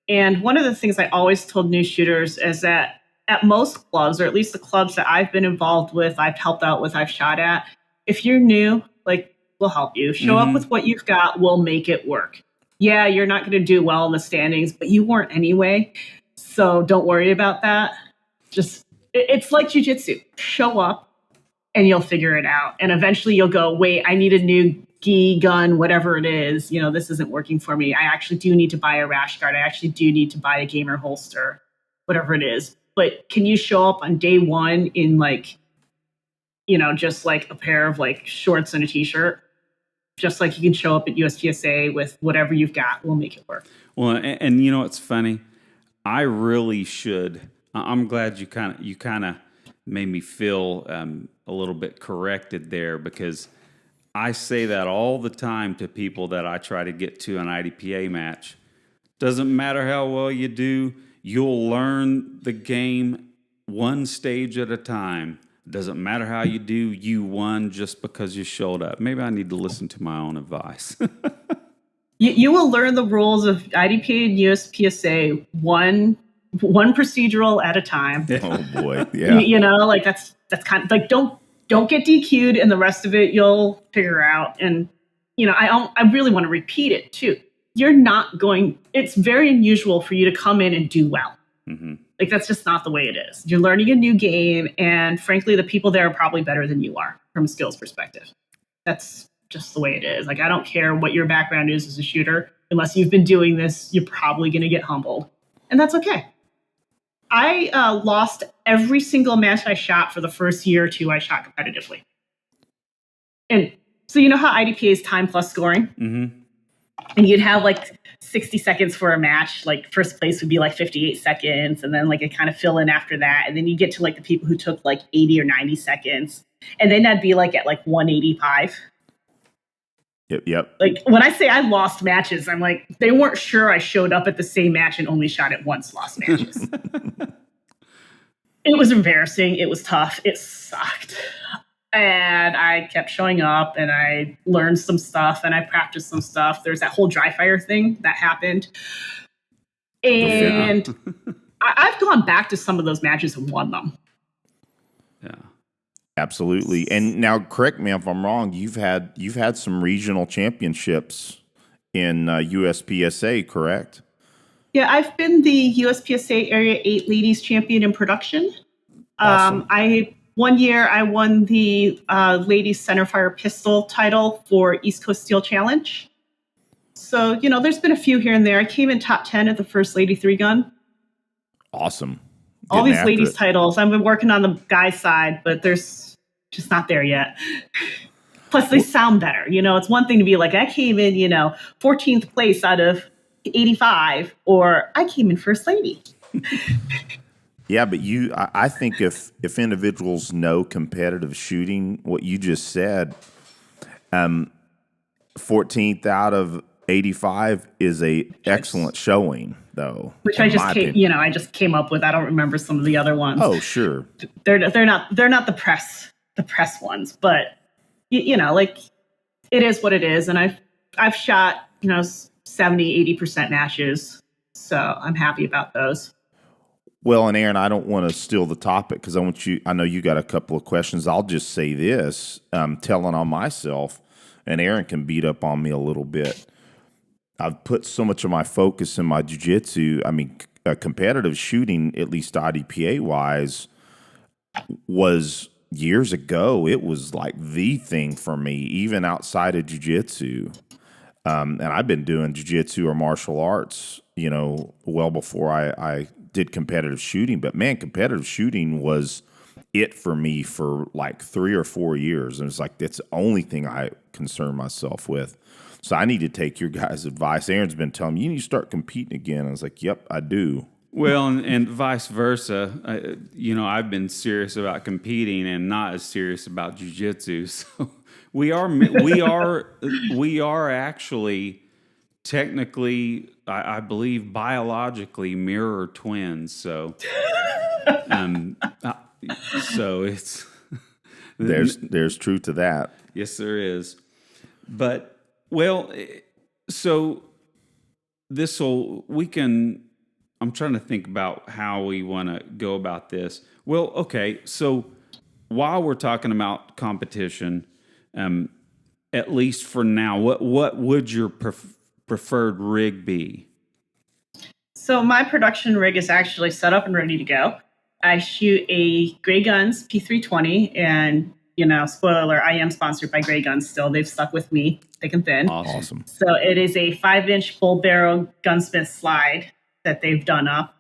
And one of the things I always told new shooters is that at most clubs, or at least the clubs that I've been involved with, I've helped out with, I've shot at, if you're new, like, we'll help you. Show up with what you've got. We'll make it work. yeah, you're not going to do well in the standings, but you weren't anyway. So don't worry about that. Just, it's like jujitsu. Show up and you'll figure it out. And eventually you'll go, wait, I need a new gi, gun, whatever it is. You know, this isn't working for me. I actually do need to buy a rash guard. I actually do need to buy a gamer holster, whatever it is. But can you show up on day one in like, you know, just like a pair of like shorts and a t-shirt? Just like you can show up at USPSA with whatever you've got, we'll make it work. Well, and you know, it's funny. I really should. I'm glad you kind of made me feel a little bit corrected there, because I say that all the time to people that I try to get to an IDPA match. Doesn't matter how well you do, you'll learn the game one stage at a time. Doesn't matter how you do, you won just because you showed up. Maybe I need to listen to my own advice. You will learn the rules of IDPA and USPSA one procedural at a time. Oh boy, yeah. You know, like that's kind of like don't get DQ'd, and the rest of it you'll figure out. And you know, I really want to repeat it too. You're not going. It's very unusual for you to come in and do well. Mm-hmm. Like, that's just not the way it is. You're learning a new game, and frankly, the people there are probably better than you are from a skills perspective. That's just the way it is. Like, I don't care what your background is as a shooter. Unless you've been doing this, you're probably going to get humbled. And that's okay. I lost every single match I shot for the first year or two I shot competitively. And so you know how IDPA is time plus scoring? Mm-hmm. And you'd have like 60 seconds for a match. Like first place would be like 58 seconds. And then like it kind of fill in after that. And then you get to like the people who took like 80 or 90 seconds. And then that'd be like at like 185. Yep. Like when I say I lost matches, I'm like, they weren't sure I showed up at the same match and only shot at once lost matches. It was embarrassing. It was tough. It sucked. And I kept showing up, and I learned some stuff, and I practiced some stuff. There's that whole dry fire thing that happened. And I've gone back to some of those matches and won them. Yeah. Absolutely. And now correct me if I'm wrong, you've had some regional championships in USPSA, correct? Yeah, I've been the USPSA Area 8 Ladies Champion in production. Awesome. One year, I won the ladies centerfire pistol title for East Coast Steel Challenge. So, you know, there's been a few here and there. I came in top 10 at the first Lady 3-gun. Awesome. All these ladies titles. I've been working on the guys' side, but there's just not there yet. Plus, they sound better. You know, it's one thing to be like, I came in, 14th place out of 85, or I came in first lady. Yeah, but I think if individuals know competitive shooting, what you just said, 14th out of 85 is a excellent showing, though. Which I just came up with. I don't remember some of the other ones. Oh, sure. They're not the press ones, but like it is what it is. And I've shot 70-80% matches, so I'm happy about those. Well, and Aaron, I don't want to steal the topic because I know you got a couple of questions. I'll just say this, telling on myself, and Aaron can beat up on me a little bit. I've put so much of my focus in my jiu-jitsu. I mean, competitive shooting, at least IDPA-wise, was years ago. It was like the thing for me, even outside of jiu-jitsu. And I've been doing jiu-jitsu or martial arts, well before I did competitive shooting. But man, competitive shooting was it for me for like 3 or 4 years. And it's like, that's the only thing I concern myself with. So I need to take your guys' advice. Aaron's been telling me, you need to start competing again. I was like, yep, I do. Well, and vice versa. I've been serious about competing and not as serious about jiu-jitsu. So we are actually technically, I believe, biologically mirror twins. So, so it's there's truth to that. Yes, there is. But well, so I'm trying to think about how we want to go about this. Well, okay, so while we're talking about competition, at least for now, what would your preferred rig be? So my production rig is actually set up and ready to go. I shoot a Gray Guns P320, and spoiler alert, I am sponsored by Gray Guns still. They've stuck with me thick and thin. Awesome. So it is a 5-inch bull barrel gunsmith slide that they've done up,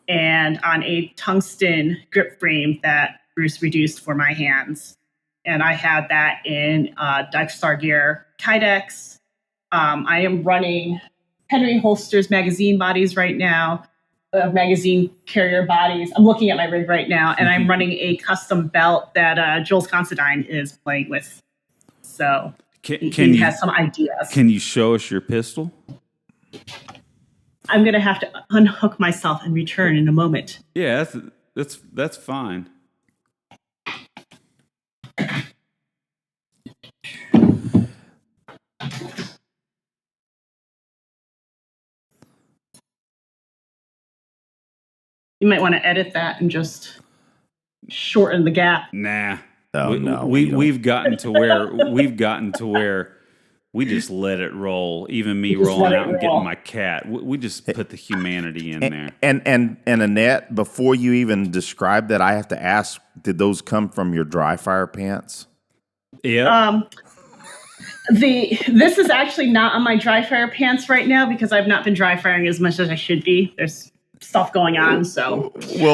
and on a tungsten grip frame that Bruce reduced for my hands. And I had that in Dive Star Gear Kydex. I am running Henry Holster's magazine bodies right now, magazine carrier bodies. I'm looking at my rig right now, and I'm running a custom belt that Jules Considine is playing with. So he has some ideas. Can you show us your pistol? I'm going to have to unhook myself and return in a moment. Yeah, that's fine. You might want to edit that and just shorten the gap. Nah. No, we've gotten to where we just let it roll. Even me rolling out and getting my cat, we just put the humanity in there. And Annette, before you even describe that, I have to ask: did those come from your dry fire pants? Yeah. This is actually not on my dry fire pants right now because I've not been dry firing as much as I should be. There's stuff going on, so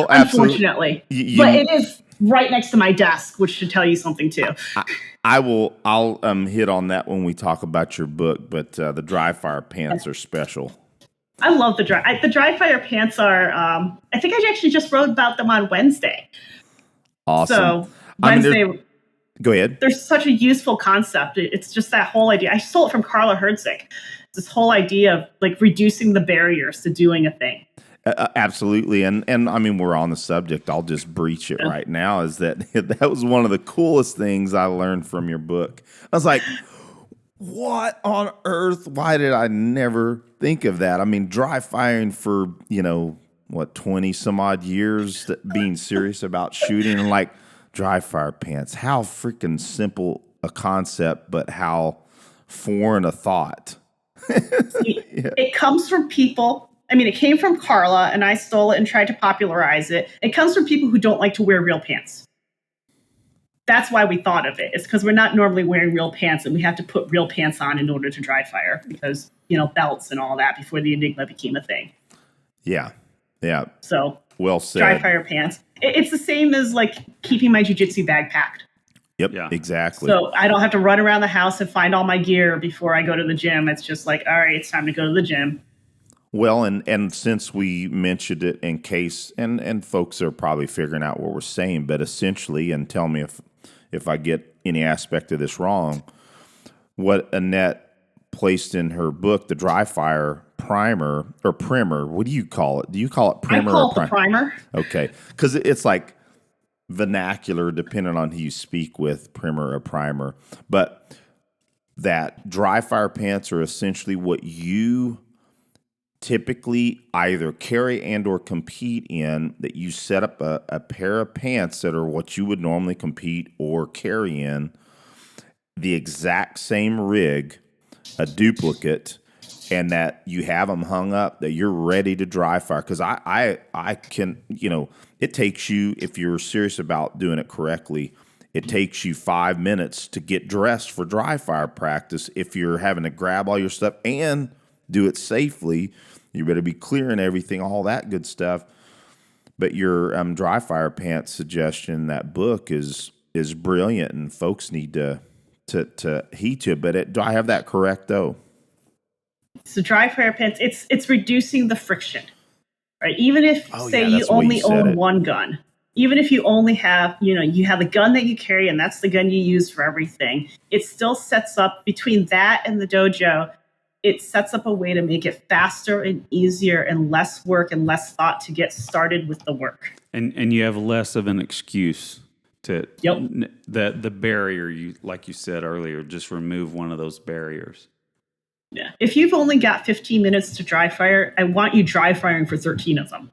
unfortunately, but it is right next to my desk, which should tell you something too. I'll hit on that when we talk about your book, but the dry fire pants are special. I love the dry fire pants are. I think I actually just wrote about them on Wednesday. Awesome. So Wednesday. Go ahead. There's such a useful concept. It's just that whole idea. I stole it from Carla Herzig. This whole idea of like reducing the barriers to doing a thing. Absolutely. And I mean, we're on the subject. I'll just breach it right now, is that was one of the coolest things I learned from your book. I was like, what on earth? Why did I never think of that? I mean, dry firing for, 20 some odd years, being serious about shooting, and like dry fire pants. How freaking simple a concept, but how foreign a thought. It comes from people. I mean, it came from Carla, and I stole it and tried to popularize it. It comes from people who don't like to wear real pants. That's why we thought of it. It's because we're not normally wearing real pants, and we have to put real pants on in order to dry fire because, belts and all that before the Enigma became a thing. Yeah. So, well said. Dry fire pants. It's the same as like keeping my jiu-jitsu bag packed. Yep, yeah. Exactly. So I don't have to run around the house and find all my gear before I go to the gym. It's just like, all right, it's time to go to the gym. Well, and since we mentioned it in case, and folks are probably figuring out what we're saying, but essentially, and tell me if I get any aspect of this wrong, what Annette placed in her book, the dry fire primer or primer, what do you call it? Do you call it primer? I call it the primer. Okay, because it's like vernacular depending on who you speak with, primer or primer. But that dry fire pants are essentially what you typically either carry and or compete in, that you set up a pair of pants that are what you would normally compete or carry in, the exact same rig, a duplicate, and that you have them hung up, that you're ready to dry fire. Because I can, it takes you, if you're serious about doing it correctly, it takes you 5 minutes to get dressed for dry fire practice. If you're having to grab all your stuff and do it safely, you better be clearing everything, all that good stuff. But your dry fire pants suggestion, that book is brilliant, and folks need to heed to it. But do I have that correct though? So dry fire pants, it's reducing the friction, right? Even if you only own one gun, even if you only have, you have a gun that you carry and that's the gun you use for everything, it still sets up between that and the dojo. It sets up a way to make it faster and easier and less work and less thought to get started with the work. And you have less of an excuse to the barrier, like you said earlier, just remove one of those barriers. Yeah. If you've only got 15 minutes to dry fire, I want you dry firing for 13 of them.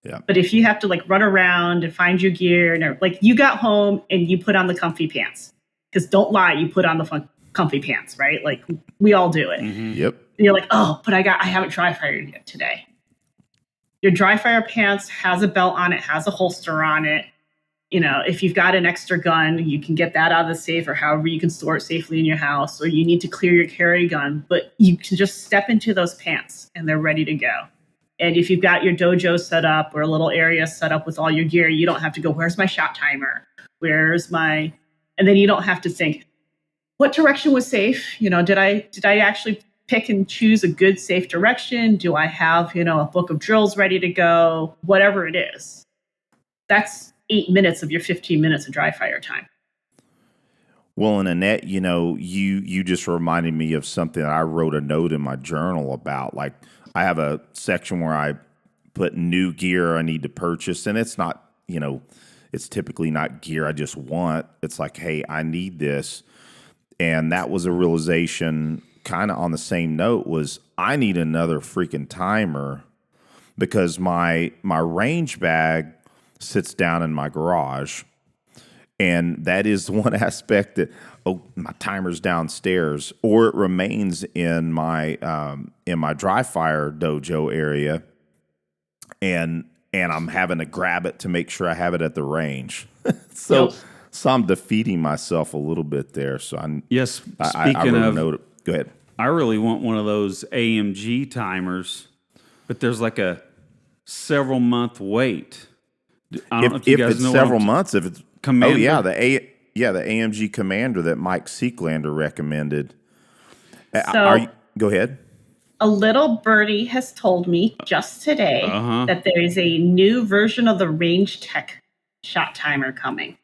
Yeah. But if you have to like run around and find your gear and like you got home and you put on the comfy pants, because don't lie, you put on the comfy pants, right? Like we all do it. Yep. And you're like, oh, but I haven't dry fired yet today. Your dry fire pants has a belt on it, has a holster on it. You know, if you've got an extra gun, you can get that out of the safe or however you can store it safely in your house, or you need to clear your carry gun, but you can just step into those pants and they're ready to go. And if you've got your dojo set up or a little area set up with all your gear, you don't have to go, where's my shot timer? And then you don't have to think, what direction was safe? You know, did I actually pick and choose a good, safe direction? Do I have, you know, a book of drills ready to go? Whatever it is. That's 8 minutes of your 15 minutes of dry fire time. Well, and Annette, you know, you just reminded me of something that I wrote a note in my journal about. Like, I have a section where I put new gear I need to purchase, and it's not, you know, it's typically not gear I just want. It's like, hey, I need this. And that was a realization kind of on the same note was I need another freaking timer because my range bag sits down in my garage. And that is one aspect that, my timer's downstairs, or it remains in my dry fire dojo area, and I'm having to grab it to make sure I have it at the range. So I'm defeating myself a little bit there. So I wrote a note. Go ahead. I really want one of those AMG timers, but there's like a several month wait. I don't know if you guys it's know several months, if it's Commander? the AMG Commander that Mike Seeklander recommended. So, go ahead. A little birdie has told me just today that there is a new version of the Range Tech shot timer coming.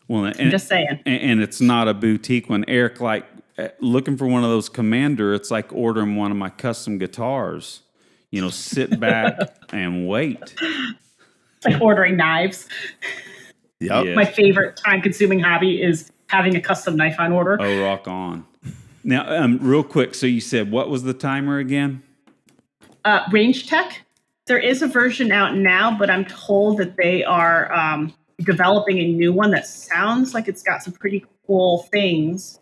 Well, I'm just saying. And it's not a boutique one. Eric, like looking for one of those Commander, it's like ordering one of my custom guitars. You know, sit back and wait. It's like ordering knives. Yep. Yeah. My favorite time-consuming hobby is having a custom knife on order. Oh, rock on. Now, real quick, so you said, what was the timer again? Range Tech. There is a version out now, but I'm told that they are developing a new one that sounds like it's got some pretty cool things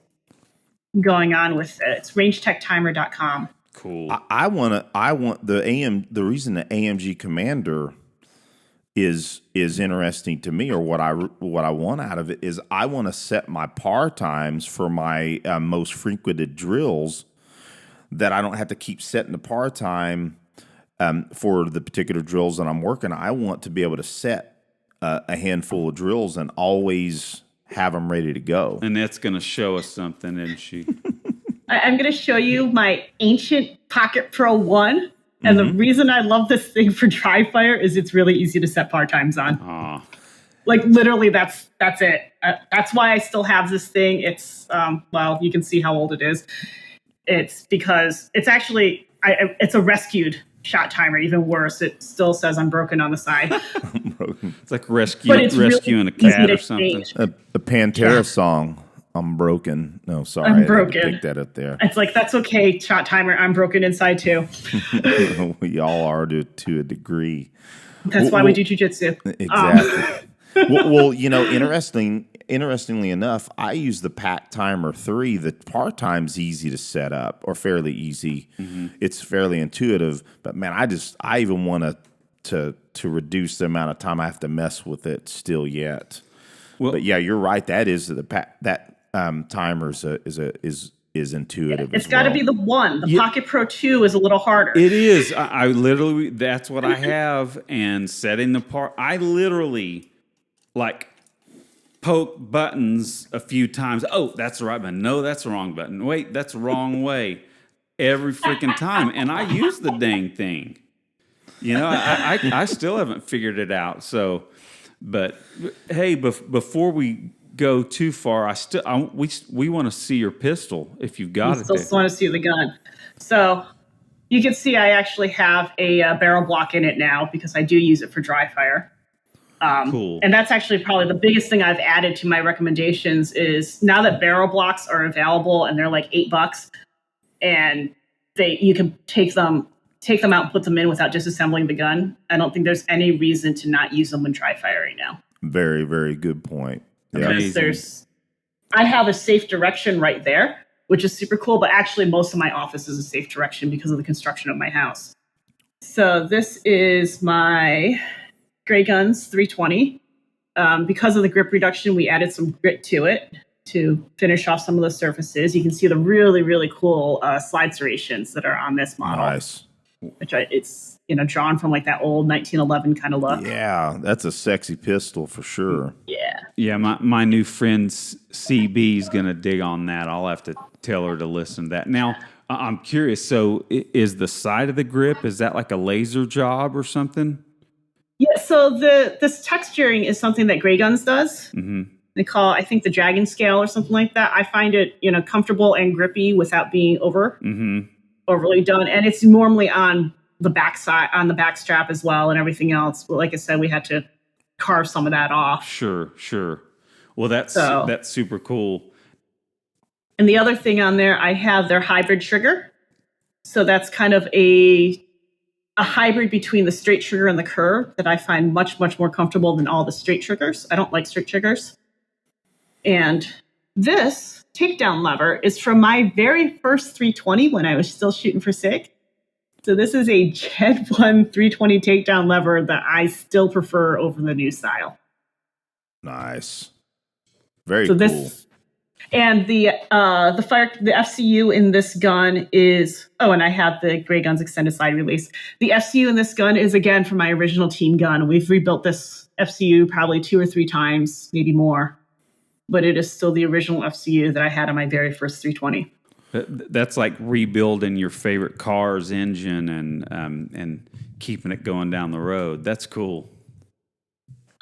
going on with it. It's rangetechtimer.com. Cool. I want the reason the AMG Commander is interesting to me, or what I want out of it is I want to set my par times for my most frequented drills, that I don't have to keep setting the par time for the particular drills that I'm working. I want to be able to set a handful of drills and always have them ready to go. And that's going to show us something, isn't she? I'm going to show you my ancient Pocket Pro 1. And the reason I love this thing for dry fire is it's really easy to set par times on. Like literally, that's it. That's why I still have this thing. It's you can see how old it is. It's because it's actually it's a rescued shot timer. Even worse, it still says unbroken on the side. It's like rescuing a cat or something. A Pantera song. I'm broken. No, sorry. I'm broken. I had to pick that up there. It's like, that's okay, shot timer. I'm broken inside too. We all are to a degree. That's why we do jujitsu. Exactly. Well, you know, interestingly enough, I use the Pack Timer 3. The par time's easy to set up, or fairly easy. It's fairly intuitive. But man, I even want to reduce the amount of time I have to mess with it still yet. Well, but yeah, you're right. That is that timer is intuitive. It's got to be the one. The Pocket Pro 2 is a little harder. It is. I literally, that's what I have. And setting the part, I literally like poke buttons a few times. Oh, that's the right button. No, that's the wrong button. Wait, that's the wrong way. Every freaking time. And I use the dang thing. You know, I still haven't figured it out. So, but hey, before we go too far, we want to see your pistol if you've got it. Still want to see the gun. So you can see I actually have a barrel block in it now because I do use it for dry fire. Cool. And that's actually probably the biggest thing I've added to my recommendations is now that barrel blocks are available and they're like $8, and you can take them out and put them in without disassembling the gun. I don't think there's any reason to not use them when dry firing now. Very, very good point. Because I have a safe direction right there, which is super cool. But actually, most of my office is a safe direction because of the construction of my house. So this is my Grey Guns 320. Because of the grip reduction, we added some grit to it to finish off some of the surfaces. You can see the really, really cool slide serrations that are on this model. Nice. It's drawn from like that old 1911 kind of look. Yeah, that's a sexy pistol for sure. Yeah, my new friend CB is going to dig on that. I'll have to tell her to listen to that. Now, I'm curious. So is the side of the grip, is that like a laser job or something? Yeah, so this texturing is something that Grey Guns does. Mm-hmm. They call, I think, the dragon scale or something like that. I find it, comfortable and grippy without being overly done. And it's normally on the back side, on the back strap as well, and everything else. But like I said, we had to carve some of that off. Sure. Well, that's super cool. And the other thing on there, I have their hybrid trigger. So that's kind of a hybrid between the straight trigger and the curve that I find much, much more comfortable than all the straight triggers. I don't like straight triggers. And this takedown lever is from my very first 320 when I was still shooting for SIG. So this is a Gen 1 320 takedown lever that I still prefer over the new style. Nice. Very cool. And the FCU in this gun is, and I have the Grey Guns extended slide release. The FCU in this gun is, again, from my original team gun. We've rebuilt this FCU probably 2 or 3 times, maybe more. But it is still the original FCU that I had on my very first 320. That's like rebuilding your favorite car's engine and keeping it going down the road. That's cool.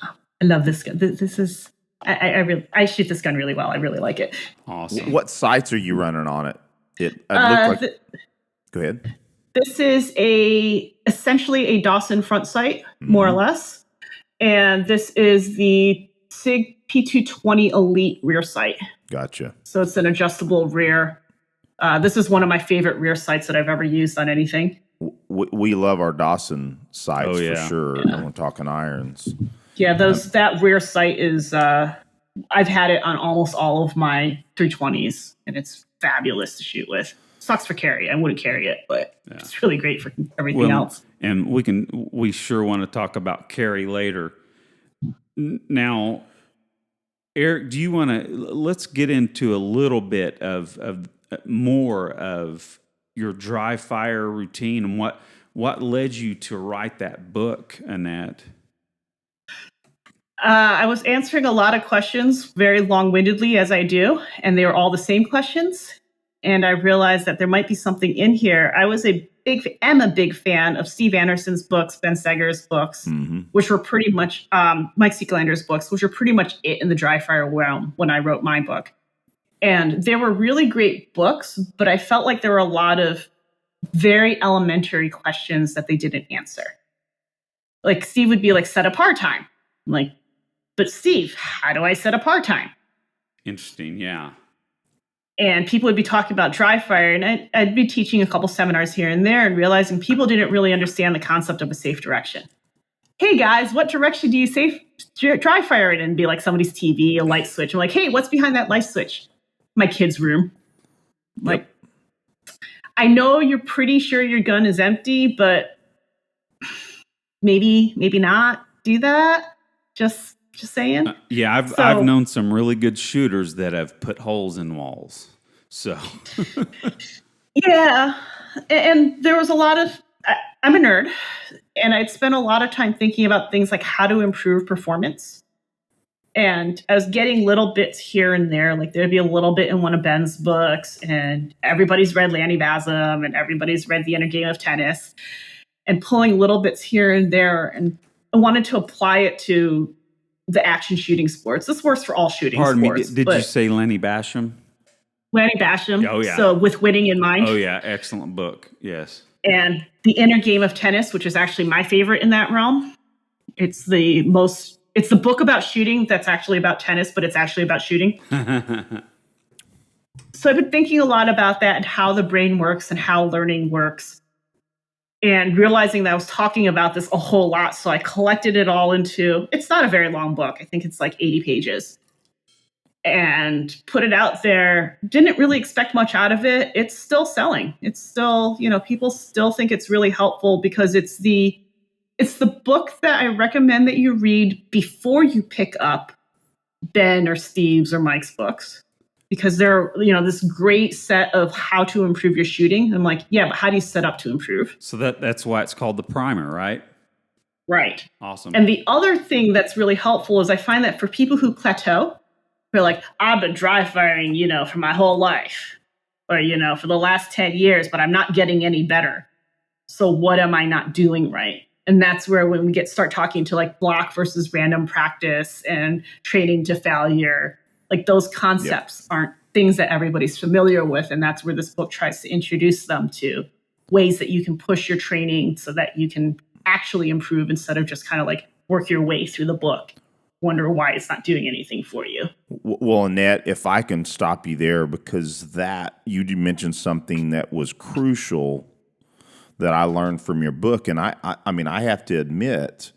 I love this gun. This is... I shoot this gun really well. I really like it. Awesome. What sights are you running on it? Go ahead. This is essentially a Dawson front sight, more or less. And this is the SIG P220 Elite rear sight. Gotcha. So it's an adjustable rear. This is one of my favorite rear sights that I've ever used on anything. We love our Dawson sights for sure. Yeah. And we're talking irons. Yeah, that rear sight is, I've had it on almost all of my 320s, and it's fabulous to shoot with. Sucks for carry. I wouldn't carry it, but it's really great for everything else. And we sure want to talk about carry later. Now, Eric, do you want to, let's get into a little bit of more of your dry fire routine and what led you to write that book, Annette? I was answering a lot of questions very long-windedly, as I do, and they were all the same questions. And I realized that there might be something in here. I am a big fan of Steve Anderson's books, Ben Steger's books, which were pretty much Mike Seeklander's books, which were pretty much it in the dry fire realm when I wrote my book. And they were really great books, but I felt like there were a lot of very elementary questions that they didn't answer. Like Steve would be like, set a par time. I'm like, but Steve, how do I set a par time? Interesting, yeah. And people would be talking about dry fire, and I'd be teaching a couple seminars here and there and realizing people didn't really understand the concept of a safe direction. Hey guys, what direction do you dry fire it in? And be like somebody's TV, a light switch. I'm like, hey, what's behind that light switch? My kid's room. Like, I know you're pretty sure your gun is empty, but maybe not do that. Just saying. I've known some really good shooters that have put holes in walls. So yeah, and there was a lot of. I'm a nerd, and I'd spent a lot of time thinking about things like how to improve performance. And I was getting little bits here and there, like there'd be a little bit in one of Ben's books, and everybody's read Lanny Basum, and everybody's read The Inner Game of Tennis, and pulling little bits here and there, and I wanted to apply it to the action shooting sports. This works for all shooting sports. Pardon me, did you say Lanny Basum? Lanny Basum. Oh, yeah. So With Winning in Mind. Oh, yeah. Excellent book. Yes. And The Inner Game of Tennis, which is actually my favorite in that realm. It's the book about shooting that's actually about tennis, but it's actually about shooting. So I've been thinking a lot about that and how the brain works and how learning works. And realizing that I was talking about this a whole lot. So I collected it all into, it's not a very long book. I think it's like 80 pages. and put it out there. Didn't really expect much out of it. It's still selling. It's still, people still think it's really helpful because it's the book that I recommend that you read before you pick up Ben or Steve's or Mike's books, because they're, this great set of how to improve your shooting. I'm like, yeah, but how do you set up to improve? So that's why it's called the primer, right? Right. Awesome. And the other thing that's really helpful is I find that for people who plateau, they're like, I've been dry firing, for my whole life, or, for the last 10 years, but I'm not getting any better. So what am I not doing right? And that's where when we start talking to like block versus random practice and training to failure, like those concepts aren't things that everybody's familiar with. And that's where this book tries to introduce them to ways that you can push your training so that you can actually improve instead of just kind of like work your way through the book, wonder why it's not doing anything for you. Well, Annette, if I can stop you there, because you mentioned something that was crucial that I learned from your book. And I mean, I have to admit,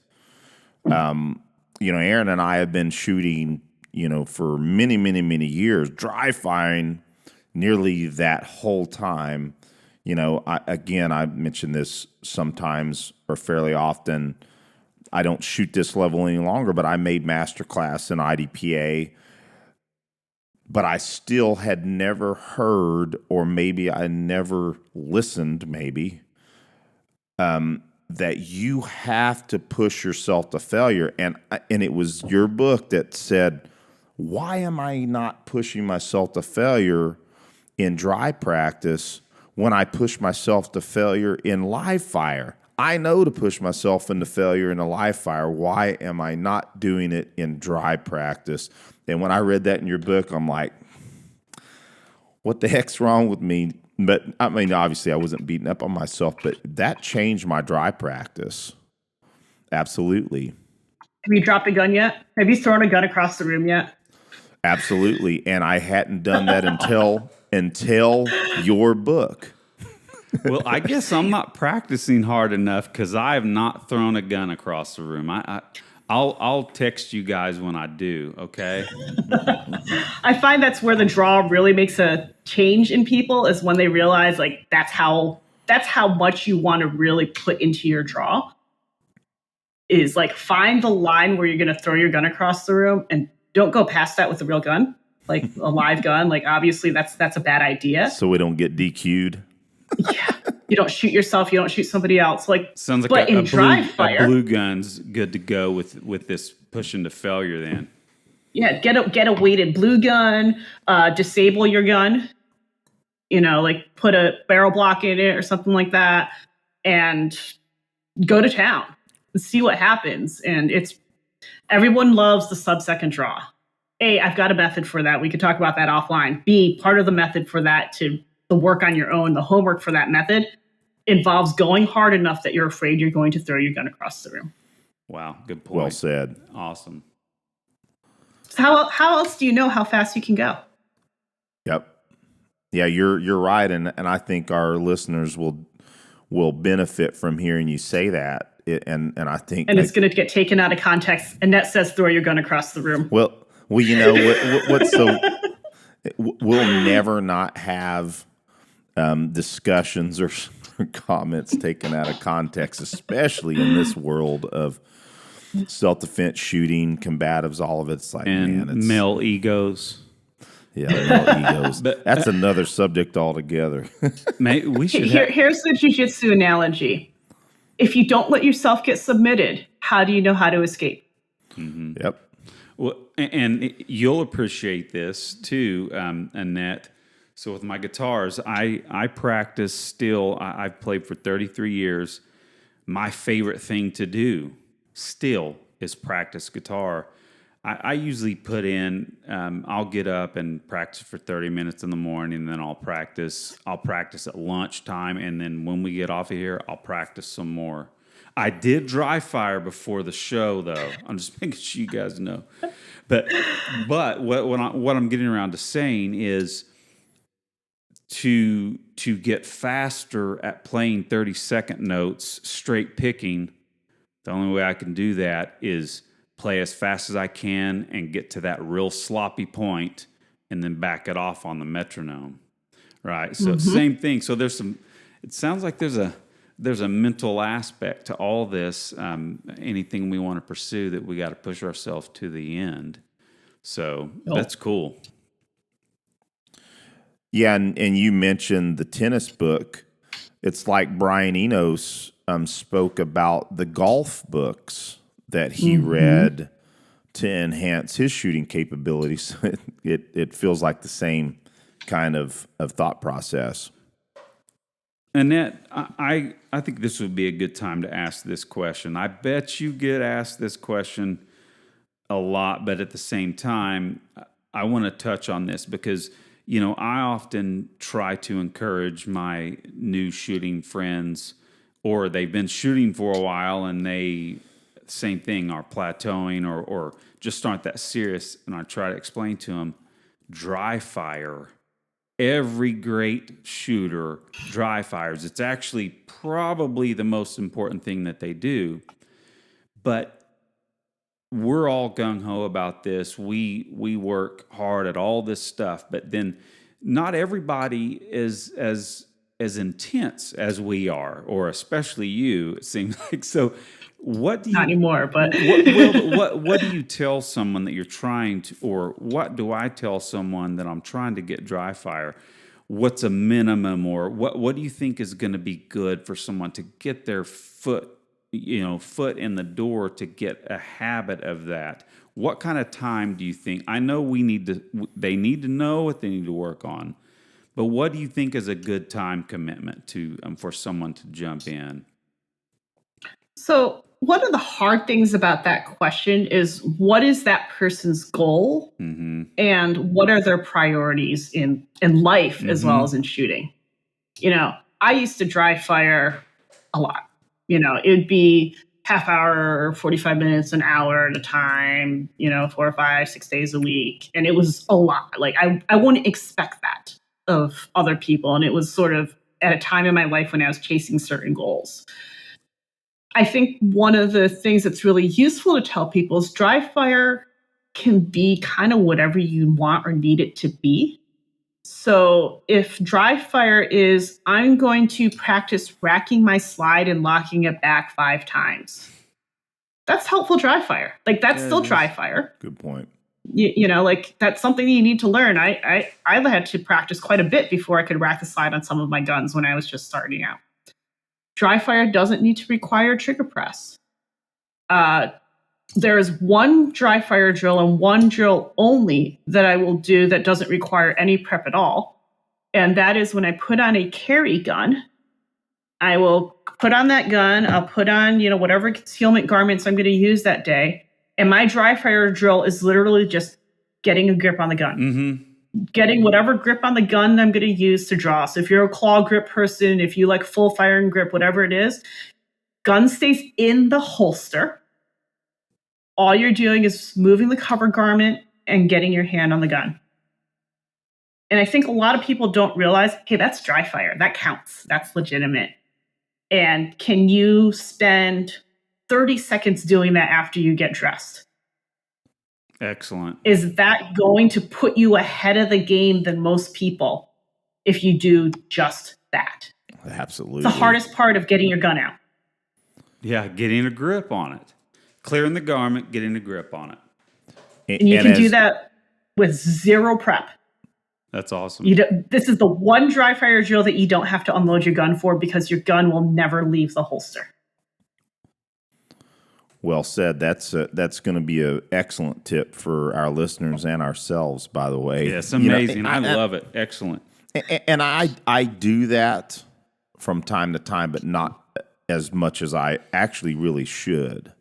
Aaron and I have been shooting, for many, many, many years, dry firing nearly that whole time. I mention this sometimes or fairly often. I don't shoot this level any longer, but I made masterclass in IDPA. But I still had never heard, or maybe I never listened, that you have to push yourself to failure. And it was your book that said, why am I not pushing myself to failure in dry practice when I push myself to failure in live fire? I know to push myself into failure in a live fire. Why am I not doing it in dry practice? And when I read that in your book, I'm like, what the heck's wrong with me? But I mean, obviously I wasn't beating up on myself, but that changed my dry practice. Absolutely. Have you dropped a gun yet? Have you thrown a gun across the room yet? Absolutely. And I hadn't done that until your book. Well, I guess I'm not practicing hard enough because I have not thrown a gun across the room. I'll text you guys when I do, okay? I find that's where the draw really makes a change in people, is when they realize like that's how much you want to really put into your draw. Is like find the line where you're going to throw your gun across the room and don't go past that with a real gun, like a live gun. Like obviously that's a bad idea. So we don't get DQ'd. Yeah. You don't shoot yourself. You don't shoot somebody else. Like, sounds like a fire, blue gun's good to go with this pushing to failure. Then, yeah, get a weighted blue gun. Disable your gun. Like put a barrel block in it or something like that, and go to town and see what happens. And everyone loves the sub-second draw. A, I've got a method for that. We could talk about that offline. B, part of the method for that to the work on your own, the homework for that method involves going hard enough that you're afraid you're going to throw your gun across the room. Wow, good point. Well said. Awesome. So how else do you know how fast you can go? Yep. Yeah, you're right, and I think our listeners will benefit from hearing you say that. And I think it's going to get taken out of context. Annette says throw your gun across the room. Well, what's so we'll never not have discussions or comments taken out of context, especially in this world of self-defense, shooting, combatives, all of it's like, and man, it's male egos. Yeah, male egos. That's another subject altogether. We should. Here's the jiu-jitsu analogy. If you don't let yourself get submitted, how do you know how to escape? Mm-hmm. Yep. Well, and you'll appreciate this too, Annette. So with my guitars, I practice still. I've played for 33 years. My favorite thing to do still is practice guitar. I usually put in, I'll get up and practice for 30 minutes in the morning, and then I'll practice at lunchtime, and then when we get off of here, I'll practice some more. I did dry fire before the show, though. I'm just making sure you guys know. But what I'm getting around to saying is to get faster at playing 30-second notes, straight picking, the only way I can do that is play as fast as I can and get to that real sloppy point and then back it off on the metronome. Right. So same thing. So it sounds like there's a mental aspect to all this. Anything we want to pursue, that we got to push ourselves to the end. So that's cool. Yeah. And you mentioned the tennis book. It's like Brian Enos spoke about the golf books that he read to enhance his shooting capabilities. It feels like the same kind of thought process. Annette, I think this would be a good time to ask this question. I bet you get asked this question a lot, but at the same time, I want to touch on this because, I often try to encourage my new shooting friends, or they've been shooting for a while and they, same thing, are plateauing or just aren't that serious. And I try to explain to them, dry fire. Every great shooter dry fires. It's actually probably the most important thing that they do. But we're all gung-ho about this. We work hard at all this stuff, but then not everybody is as intense as we are, or especially you, it seems like. So what do you... Not anymore, but... what do you tell someone that you're trying to, or what do I tell someone that I'm trying to get dry fire? What's a minimum, or what do you think is going to be good for someone to get their foot in the door, to get a habit of that? What kind of time do you think? I know they need to know what they need to work on, but what do you think is a good time commitment to for someone to jump in? So one of the hard things about that question is, what is that person's goal, and what are their priorities in life as well as in shooting? I used to dry fire a lot. It'd be half hour, 45 minutes, an hour at a time, 4 or 5, 6 days a week. And it was a lot. Like I wouldn't expect that of other people. And it was sort of at a time in my life when I was chasing certain goals. I think one of the things that's really useful to tell people is dry fire can be kind of whatever you want or need it to be. So if dry fire is, I'm going to practice racking my slide and locking it back 5 times, that's helpful dry fire. Like that's still dry fire. Good point. Like that's something you need to learn. I had to practice quite a bit before I could rack the slide on some of my guns when I was just starting out. Dry fire doesn't need to require trigger press. There is one dry fire drill and one drill only that I will do that doesn't require any prep at all. And that is when I put on a carry gun, I will put on that gun, I'll put on, whatever concealment garments I'm going to use that day. And my dry fire drill is literally just getting a grip on the gun. Getting whatever grip on the gun I'm going to use to draw. So if you're a claw grip person, if you like full firing grip, whatever it is, gun stays in the holster. All you're doing is moving the cover garment and getting your hand on the gun. And I think a lot of people don't realize, hey, that's dry fire. That counts. That's legitimate. And can you spend 30 seconds doing that after you get dressed? Excellent. Is that going to put you ahead of the game than most people if you do just that? Absolutely. It's the hardest part of getting your gun out. Yeah, getting a grip on it. Clearing the garment, getting a grip on it. And you can do that with zero prep. That's awesome. This is the one dry fire drill that you don't have to unload your gun for, because your gun will never leave the holster. Well said. That's going to be an excellent tip for our listeners and ourselves, by the way. Yeah, it's amazing. I love it. Excellent. And I do that from time to time, but not as much as I actually really should,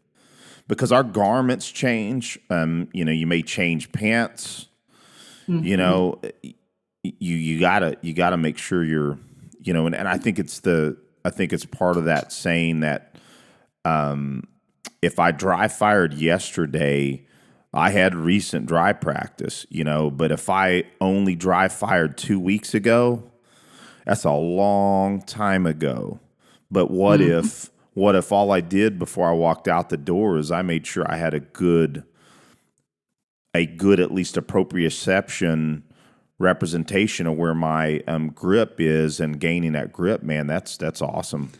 because our garments change. You may change pants. You gotta make sure you're, and I think it's part of that saying that, if I dry fired yesterday, I had recent dry practice, but if I only dry fired 2 weeks ago, that's a long time ago. But what if What if all I did before I walked out the door is I made sure I had a good at least a proprioception representation of where my grip is and gaining that grip, man, that's awesome.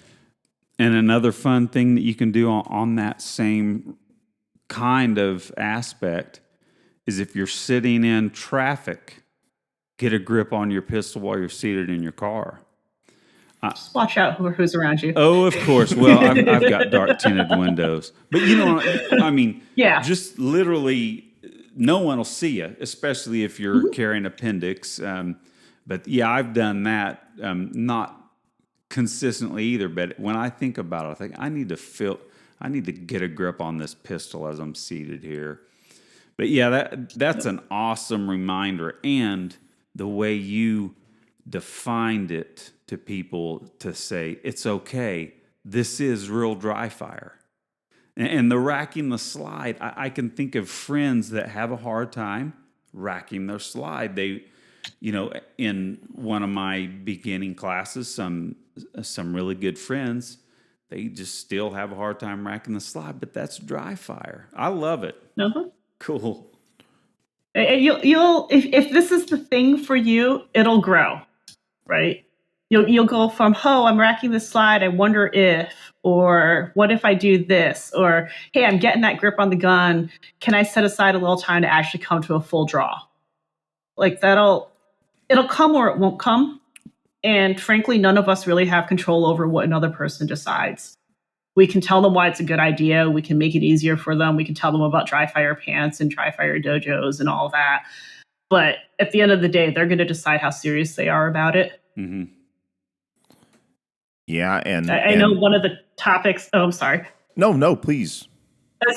And another fun thing that you can do on that same kind of aspect is if you're sitting in traffic, get a grip on your pistol while you're seated in your car. Just watch out who's around you. Oh, of course. Well, I've got dark tinted windows. But I mean, yeah. Just literally no one will see you, especially if you're carrying appendix. But yeah, I've done that, not consistently either. But when I think about it, I think I need to get a grip on this pistol as I'm seated here. But yeah, that's an awesome reminder. And the way you defined it to people to say, it's okay, this is real dry fire. And the racking the slide, I can think of friends that have a hard time racking their slide. They, in one of my beginning classes, some really good friends, they just still have a hard time racking the slide, but that's dry fire. I love it. Uh-huh. Cool. You'll if this is the thing for you, it'll grow, right? You'll go from, I'm racking the slide, I wonder if, or what if I do this, or hey, I'm getting that grip on the gun. Can I set aside a little time to actually come to a full draw? Like it'll come or it won't come. And frankly, none of us really have control over what another person decides. We can tell them why it's a good idea. We can make it easier for them. We can tell them about dry fire pants and dry fire dojos and all that. But at the end of the day, they're going to decide how serious they are about it. Mm-hmm. Yeah, and I know one of the topics. Oh, I'm sorry. No, please.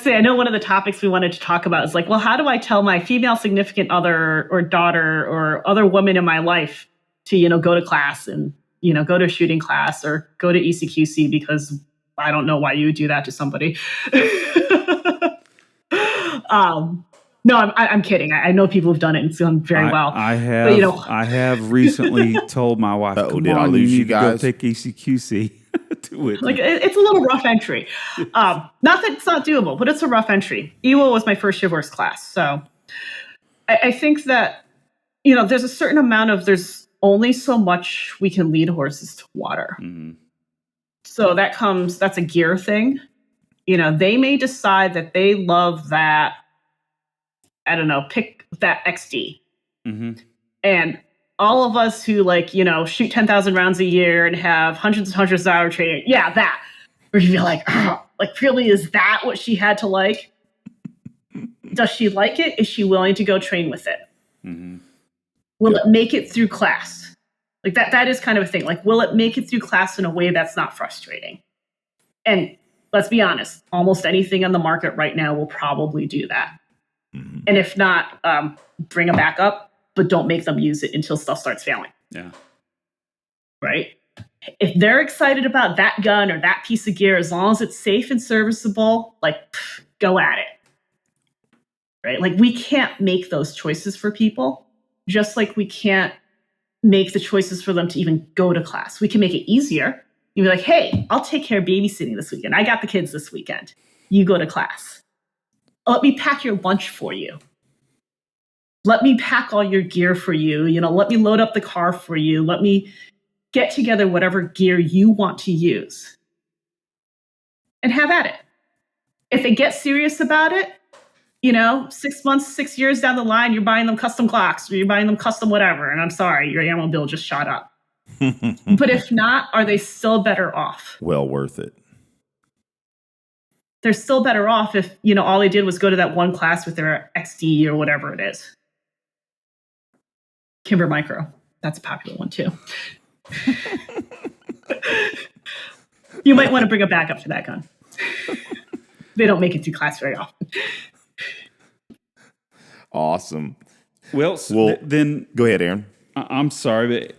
I know one of the topics we wanted to talk about is like, well, how do I tell my female significant other or daughter or other woman in my life to, go to class and, go to shooting class or go to ECQC, because I don't know why you would do that to somebody. No, I'm kidding. I know people have done it and it's done very well. I have. But, I have recently told my wife, "Come on, you need to go take ECQC." It's a little rough entry. Not that it's not doable, but it's a rough entry. EWO was my first Shivworks class, so I think that there's a certain amount of there's only so much we can lead horses to water. Mm-hmm. So that's a gear thing. They may decide that they love that. I don't know, pick that XD. Mm-hmm. And all of us who shoot 10,000 rounds a year and have hundreds and hundreds of hours training. Yeah, that. Or you'd be like, really, is that what she had to like? Does she like it? Is she willing to go train with it? Mm-hmm. Will it make it through class? Like that is kind of a thing. Like, will it make it through class in a way that's not frustrating? And let's be honest, almost anything on the market right now will probably do that. Mm-hmm. And if not, bring them back up, but don't make them use it until stuff starts failing. Yeah. Right? If they're excited about that gun or that piece of gear, as long as it's safe and serviceable, go at it. Right? Like, we can't make those choices for people, just like we can't make the choices for them to even go to class. We can make it easier. You'd be like, hey, I'll take care of babysitting this weekend. I got the kids this weekend. You go to class. Let me pack your lunch for you. Let me pack all your gear for you. Let me load up the car for you. Let me get together whatever gear you want to use. And have at it. If they get serious about it, 6 months, 6 years down the line, you're buying them custom clocks or you're buying them custom whatever. And I'm sorry, your ammo bill just shot up. But if not, are they still better off? Well worth it. They're still better off if, all they did was go to that one class with their XD or whatever it is. Kimber Micro. That's a popular one too. You might want to bring a backup for that gun. They don't make it through class very often. Awesome. Well, then go ahead, Aaron. I'm sorry, but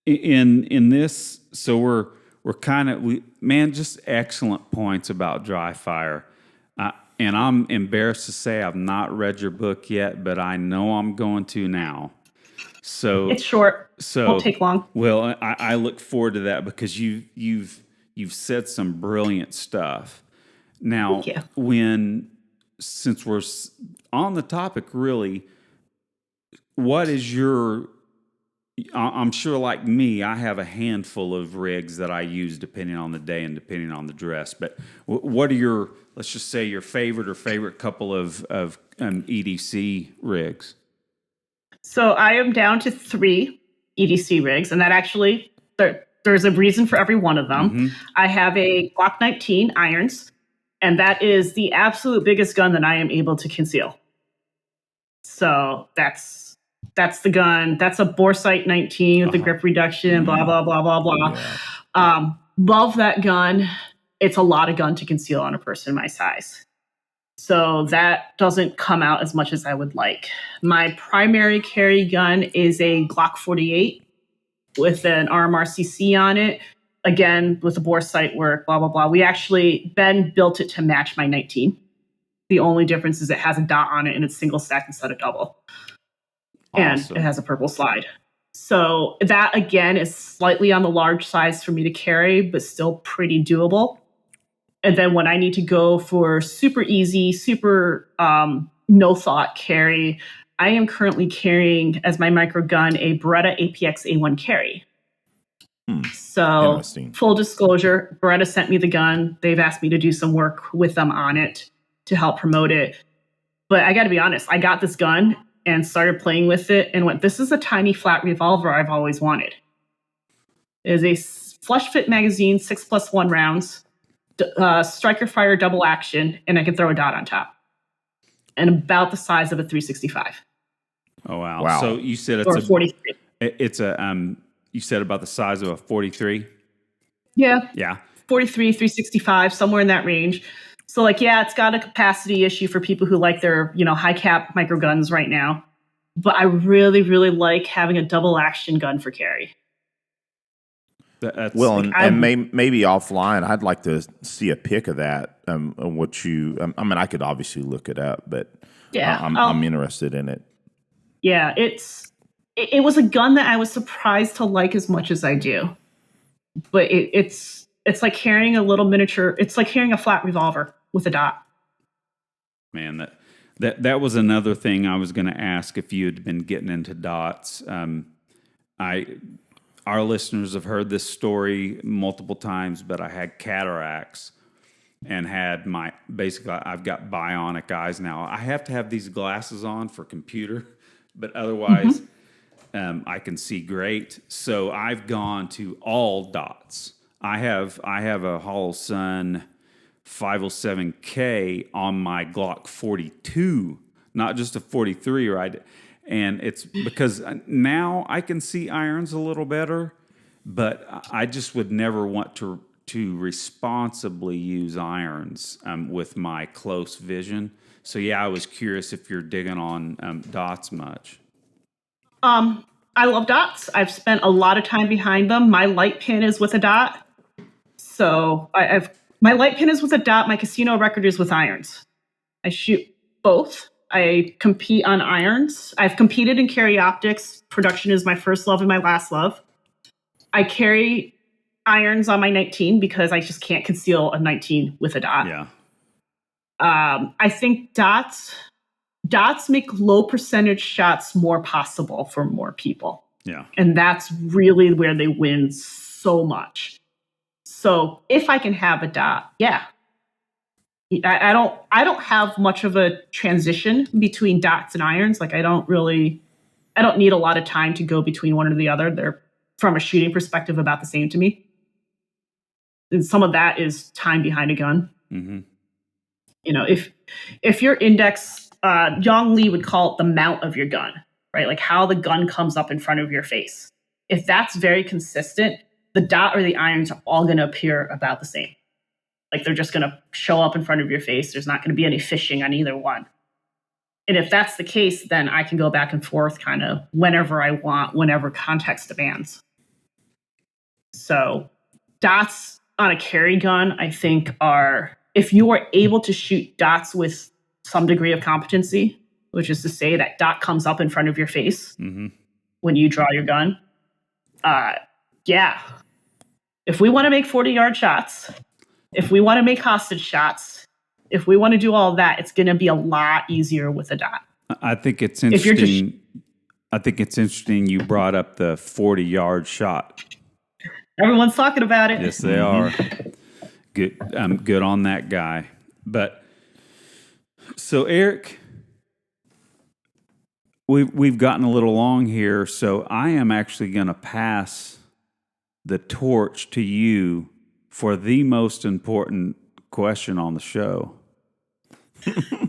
in this, so we're kind of just excellent points about dry fire. And I'm embarrassed to say I've not read your book yet, but I know I'm going to now. So it's short. So won't take long. Well, I look forward to that because you've you've said some brilliant stuff. Now, Thank you. Since we're on the topic, really, what is your? I'm sure, like me, I have a handful of rigs that I use depending on the day and depending on the dress. But what are your, let's just say, your favorite couple of EDC rigs? So I am down to 3 EDC rigs, and that actually, there's a reason for every one of them. Mm-hmm. I have a Glock 19 irons, and that is the absolute biggest gun that I am able to conceal. So that's the gun. That's a bore sight 19 with the grip reduction, blah, blah, blah, blah, blah. Yeah. Love that gun. It's a lot of gun to conceal on a person my size. So that doesn't come out as much as I would like. My primary carry gun is a Glock 48 with an RMRCC on it. Again, with the bore sight work, blah, blah, blah. Ben built it to match my 19. The only difference is it has a dot on it and it's single stack instead of double. Awesome. And it has a purple slide. So that, again, is slightly on the large size for me to carry, but still pretty doable. And then when I need to go for super easy, super no thought carry, I am currently carrying as my micro gun a Beretta APX A1 carry. So full disclosure, Beretta sent me the gun. They've asked me to do some work with them on it to help promote it. But I got to be honest, I got this gun and started playing with it and went, this is a tiny flat revolver I've always wanted. It is a flush fit magazine, 6+1 rounds, striker fire double action, and I can throw a dot on top. And about the size of a 365. Oh, wow. So you said it's a 43. You said about the size of a 43? Yeah. 43, 365, somewhere in that range. So it's got a capacity issue for people who like their, high cap micro guns right now. But I really, really like having a double action gun for carry. Maybe offline, I'd like to see a pic of that. I could obviously look it up, but I'm interested in it. Yeah, it was a gun that I was surprised to like as much as I do. But it's like carrying a little miniature. It's like carrying a flat revolver with a dot. Man, that was another thing I was going to ask if you had been getting into dots. Our listeners have heard this story multiple times, but I had cataracts and had I've got bionic eyes now. I have to have these glasses on for computer, but otherwise I can see great. So I've gone to all dots. I have a Hollow Sun 507K on my Glock 42, not just a 43, right? And it's because now I can see irons a little better, but I just would never want to responsibly use irons with my close vision. So I was curious if you're digging on dots much. I love dots. I've spent a lot of time behind them. My light pin is with a dot. So my light pin is with a dot. My casino record is with irons. I shoot both. I compete on irons. I've competed in carry optics. Production is my first love and my last love. I carry irons on my 19 because I just can't conceal a 19 with a dot. Yeah. I think dots make low percentage shots more possible for more people. Yeah. And that's really where they win so much. So if I can have a dot, I don't have much of a transition between dots and irons. I don't need a lot of time to go between one or the other. They're, from a shooting perspective, about the same to me. And some of that is time behind a gun. Mm-hmm. If your index, Yong Lee would call it the mount of your gun, right? Like how the gun comes up in front of your face. If that's very consistent, the dot or the irons are all going to appear about the same. Like they're just going to show up in front of your face. There's not going to be any fishing on either one. And if that's the case, then I can go back and forth kind of whenever I want, whenever context demands. So dots on a carry gun, I think if you are able to shoot dots with some degree of competency, which is to say that dot comes up in front of your face when you draw your gun, if we want to make 40-yard shots, if we want to make hostage shots, if we want to do all that, it's going to be a lot easier with a dot. I think it's interesting. I think it's interesting you brought up the 40-yard shot. Everyone's talking about it. Yes, they are. Good. I'm good on that guy. But so Eric, we've gotten a little long here, so I am actually going to pass the torch to you for the most important question on the show.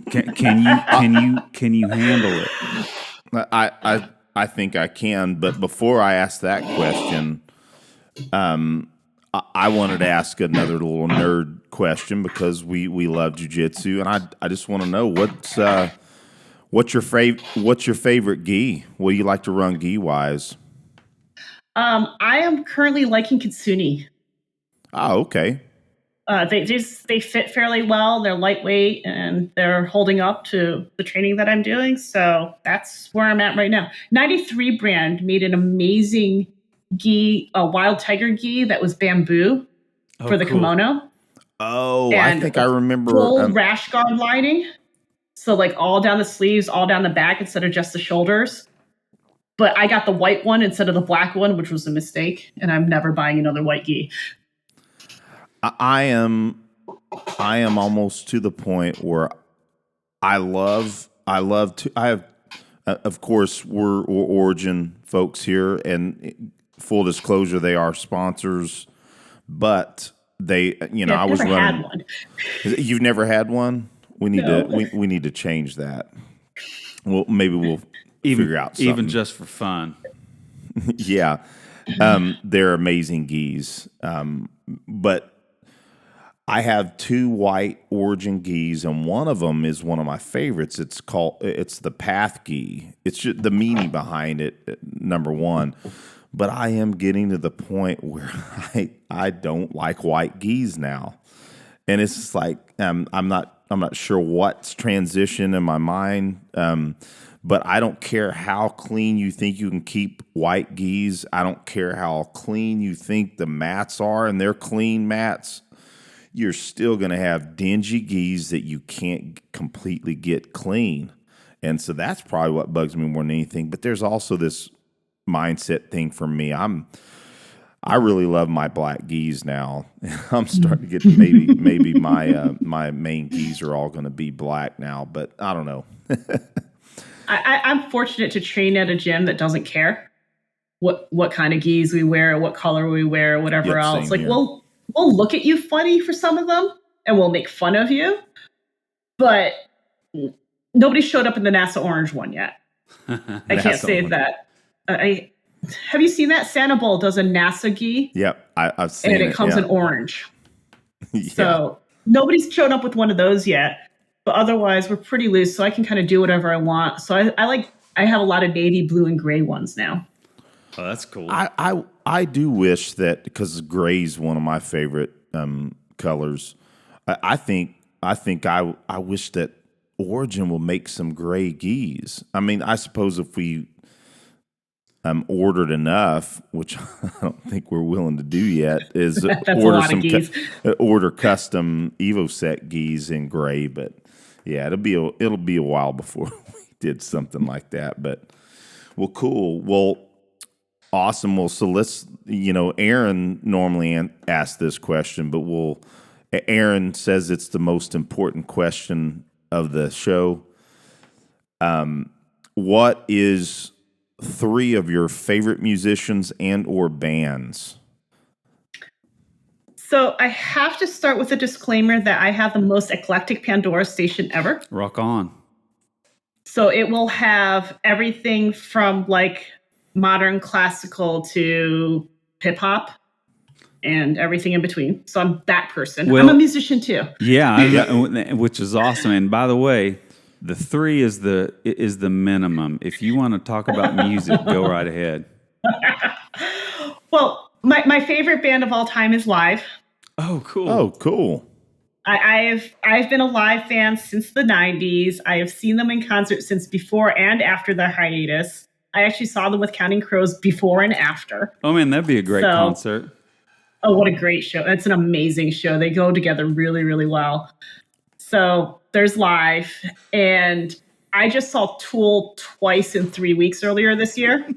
Can you handle it? I think I can, but before I ask that question, I wanted to ask another little nerd question because we love jiu-jitsu, and I just want to know what's your favorite gi? What do you like to run gi wise? I am currently liking Kitsune. Oh, okay. They fit fairly well. They're lightweight and they're holding up to the training that I'm doing. So that's where I'm at right now. 93 brand made an amazing gi, a wild tiger gi that was bamboo for the kimono. Oh, and I think I remember. Full rash guard lining. So like all down the sleeves, all down the back instead of just the shoulders. But I got the white one instead of the black one, which was a mistake. And I'm never buying another white gi. I am almost to the point where I have, of course, we're Origin folks here, and full disclosure, they are sponsors, but they, I was running. Had one. You've never had one? We need to change that. Well, maybe we'll figure out something. Even just for fun. Yeah. They're amazing gis. But I have two white Origin gis, and one of them is one of my favorites. It's the Path gi. It's just the meaning behind it, number one. But I am getting to the point where I don't like white gis now, and it's just like I'm not sure what's transitioned in my mind. But I don't care how clean you think you can keep white gis. I don't care how clean you think the mats are, and they're clean mats. You're still going to have dingy gis that you can't completely get clean. And so that's probably what bugs me more than anything. But there's also this mindset thing for me. I really love my black gis now. I'm starting to get maybe my main gis are all going to be black now, but I don't know. I'm fortunate to train at a gym that doesn't care what kind of gis we wear, what color we wear, whatever else. Like, we'll look at you funny for some of them, and we'll make fun of you. But nobody showed up in the NASA orange one yet. I can't say that. Have you seen that? Santa Bowl does a NASA gi. Yep, I've seen it. And it comes in orange. Yeah. So nobody's shown up with one of those yet. But otherwise, we're pretty loose, so I can kind of do whatever I want. So I have a lot of navy, blue, and gray ones now. Oh, that's cool. I do wish that, because gray is one of my favorite colors. I wish that Origin will make some gray gis. I mean, I suppose if we ordered enough, which I don't think we're willing to do yet, is order custom EvoSec gis in gray. But yeah, it'll be a while before we did something like that. But well, cool. Well, awesome. Well, so let's, Aaron normally asks this question, but Aaron says it's the most important question of the show. What is 3 of your favorite musicians and or bands? So I have to start with a disclaimer that I have the most eclectic Pandora station ever. Rock on. So it will have everything from like modern classical to hip hop and everything in between. So I'm that person. Well, I'm a musician too. Yeah, which is awesome. And by the way, the 3 is the minimum. If you want to talk about music, go right ahead. Well, my favorite band of all time is Live. Oh, cool. Oh, cool. I've been a Live fan since the 90s. I have seen them in concert since before and after the hiatus. I actually saw them with Counting Crows before and after. Oh, man, that'd be a great concert. Oh, what a great show. That's an amazing show. They go together really, really well. So there's live. And I just saw Tool twice in 3 weeks earlier this year.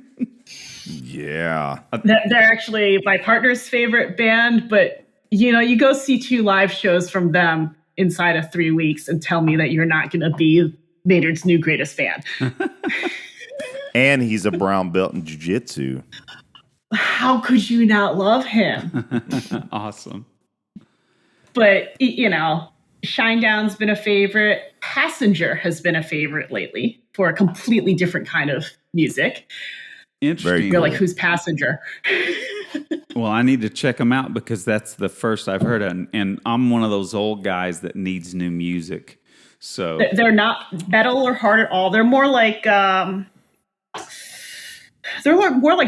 Yeah. They're actually my partner's favorite band, but you go see 2 live shows from them inside of 3 weeks and tell me that you're not going to be Maynard's new greatest fan. And he's a brown belt in jiu-jitsu. How could you not love him? Awesome. But, Shinedown's been a favorite. Passenger has been a favorite lately for a completely different kind of music. Interesting. You're like, who's Passenger? Well, I need to check them out because that's the first I've heard of. And I'm one of those old guys that needs new music. So They're not metal or hard at all. They're more like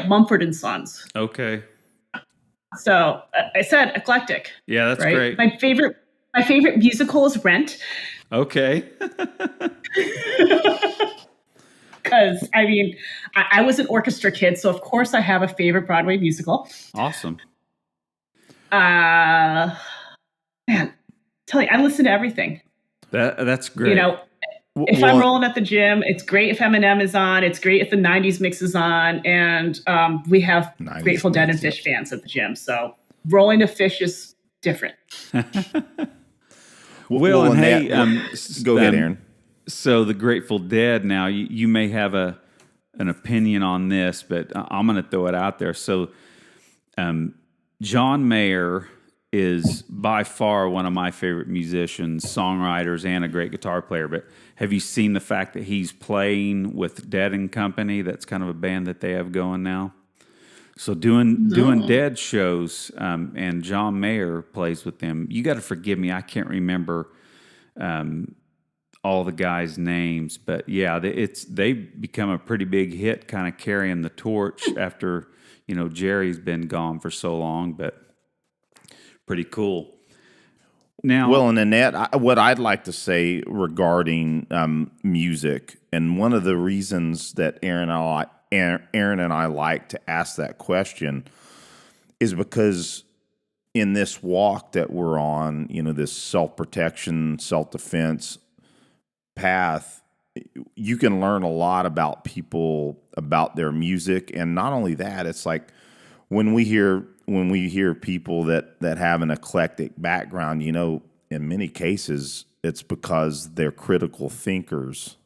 Mumford and Sons. Okay. So I said eclectic. Yeah, that's right? great. My favorite musical is Rent. Okay. Because I was an orchestra kid, so of course I have a favorite Broadway musical. Awesome. Man, tell you, I listen to everything. That's great. If I'm rolling at the gym, it's great if Eminem is on. It's great if the 90s mix is on. And we have Grateful Dead and Fish fans at the gym. So rolling to Fish is different. Well, and hey, go ahead, Aaron. So the Grateful Dead, now you may have an opinion on this, but I'm going to throw it out there. So John Mayer is by far one of my favorite musicians, songwriters, and a great guitar player. But have you seen the fact that he's playing with Dead and Company? That's kind of a band that they have going now. So doing Dead shows, and John Mayer plays with them. You got to forgive me, I can't remember all the guys' names, but yeah, they've become a pretty big hit, kind of carrying the torch after Jerry's been gone for so long, but pretty cool. Now, well, and Annette, what I'd like to say regarding music, and one of the reasons that Aaron and I like to ask that question is because in this walk that we're on, this self-protection, self-defense path, you can learn a lot about people, about their music. And not only that, it's like when we hear people that have an eclectic background, in many cases, it's because they're critical thinkers.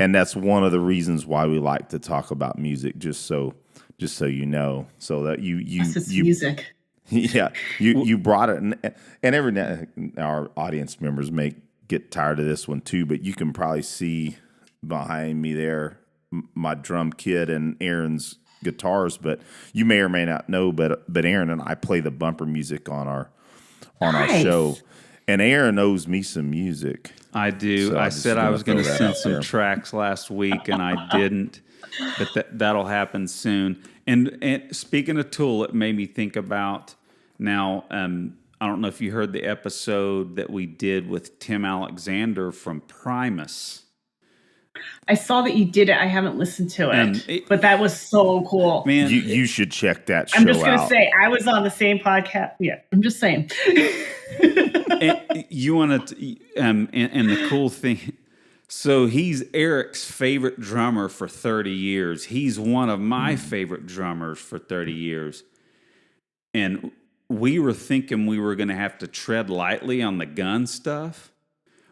And that's one of the reasons why we like to talk about music, just so you know, so that you music. Yeah, you brought it, and every now our audience members may get tired of this one too, but you can probably see behind me there my drum kit and Aaron's guitars. But you may or may not know, but Aaron and I play the bumper music on our show, and Aaron owes me some music. I do. So I said I was going to send some tracks last week, and I didn't. But that'll happen soon. And speaking of Tool, it made me think about now. I don't know if you heard the episode that we did with Tim Alexander from Primus. I saw that you did it. I haven't listened to it, but that was so cool. Man, you should check that show out. I'm just going to say, I was on the same podcast. Yeah, I'm just saying. And you want to, and the cool thing, so he's Eric's favorite drummer for 30 years. He's one of my favorite drummers for 30 years. And we were thinking we were going to have to tread lightly on the gun stuff.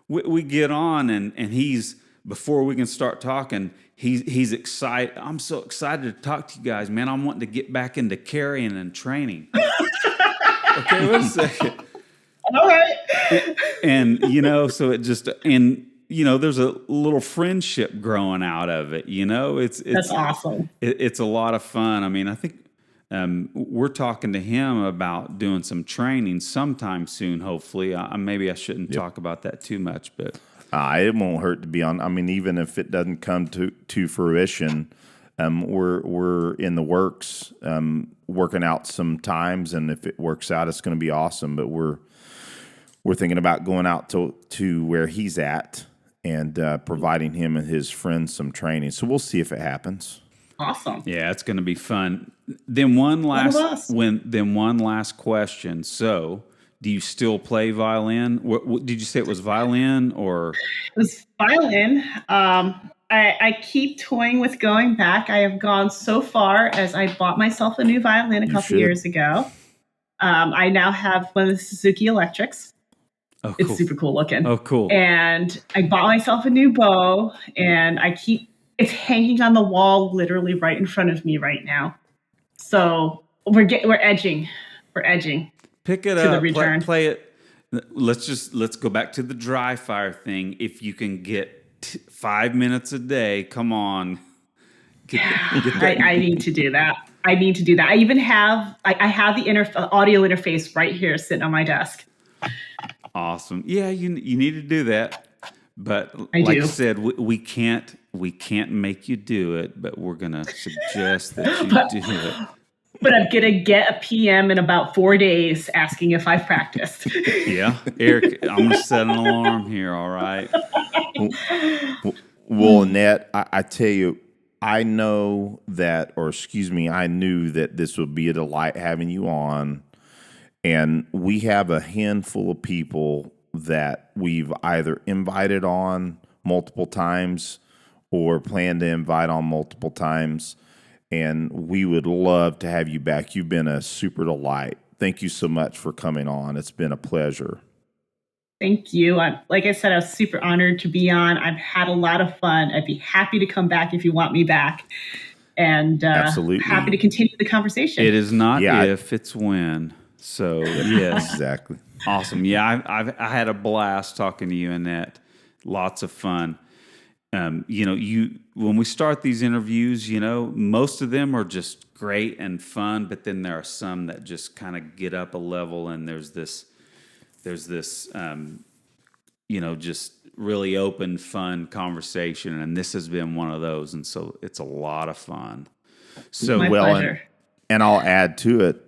We get on, and he's, before we can start talking, he's excited. I'm so excited to talk to you guys, man. I'm wanting to get back into carrying and training. Okay, wait a second. All right. And so it just, there's a little friendship growing out of it. That's awesome. It's a lot of fun. I think we're talking to him about doing some training sometime soon. Hopefully, maybe I shouldn't talk about that too much, but it won't hurt to be on. Even if it doesn't come to fruition, we're in the works, working out some times, and if it works out, it's going to be awesome. But we're thinking about going out to where he's at and providing him and his friends some training. So we'll see if it happens. Awesome. Yeah, it's going to be fun. Then one last question. So, do you still play violin? What did you say it was violin or? It was violin. I keep toying with going back. I have gone so far as I bought myself a new violin a couple years ago. I now have one of the Suzuki Electrics. Oh, cool. It's super cool looking. Oh, cool. And I bought myself a new bow, and it's hanging on the wall literally right in front of me right now. So we're edging. We're edging. Pick it to up. The return. Play it. Let's go back to the dry fire thing. If you can get 5 minutes a day, come on. Get that. I need to do that. I even have I have the audio interface right here sitting on my desk. Awesome. Yeah, you need to do that. But I like I said, we can't make you do it, but we're gonna suggest that you do it. But I'm gonna get a PM in about 4 days asking if I've practiced. Yeah, Eric, I'm gonna set an alarm here. All right. Well, Annette, I tell you, I knew that this would be a delight having you on. And we have a handful of people that we've either invited on multiple times or plan to invite on multiple times. And we would love to have you back. You've been a super delight. Thank you so much for coming on. It's been a pleasure. Thank you. Like I said, I was super honored to be on. I've had a lot of fun. I'd be happy to come back if you want me back. And absolutely happy to continue the conversation. It is not if, it's when. So, yes. Exactly. Awesome. Yeah, I had a blast talking to you, Annette. Lots of fun. When we start these interviews, most of them are just great and fun, but then there are some that just kind of get up a level, and there's this just really open, fun conversation, and this has been one of those, and so it's a lot of fun. So, my pleasure. And I'll add to it,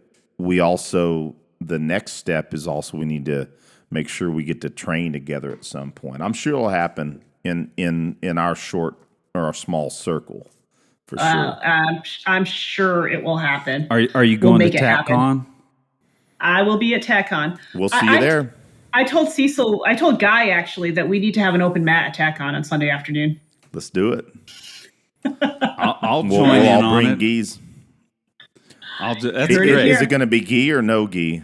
the next step is also we need to make sure we get to train together at some point. I'm sure it'll happen in our short or our small circle for sure. I'm sure it will happen. Are you going to TACCon? I will be at TACCon. We'll see you there. I told Guy actually that we need to have an open mat at TACCon on Sunday afternoon. Let's do it. I'll join we'll in all on bring it. geese. That's great. Is it going to be gi or no gi?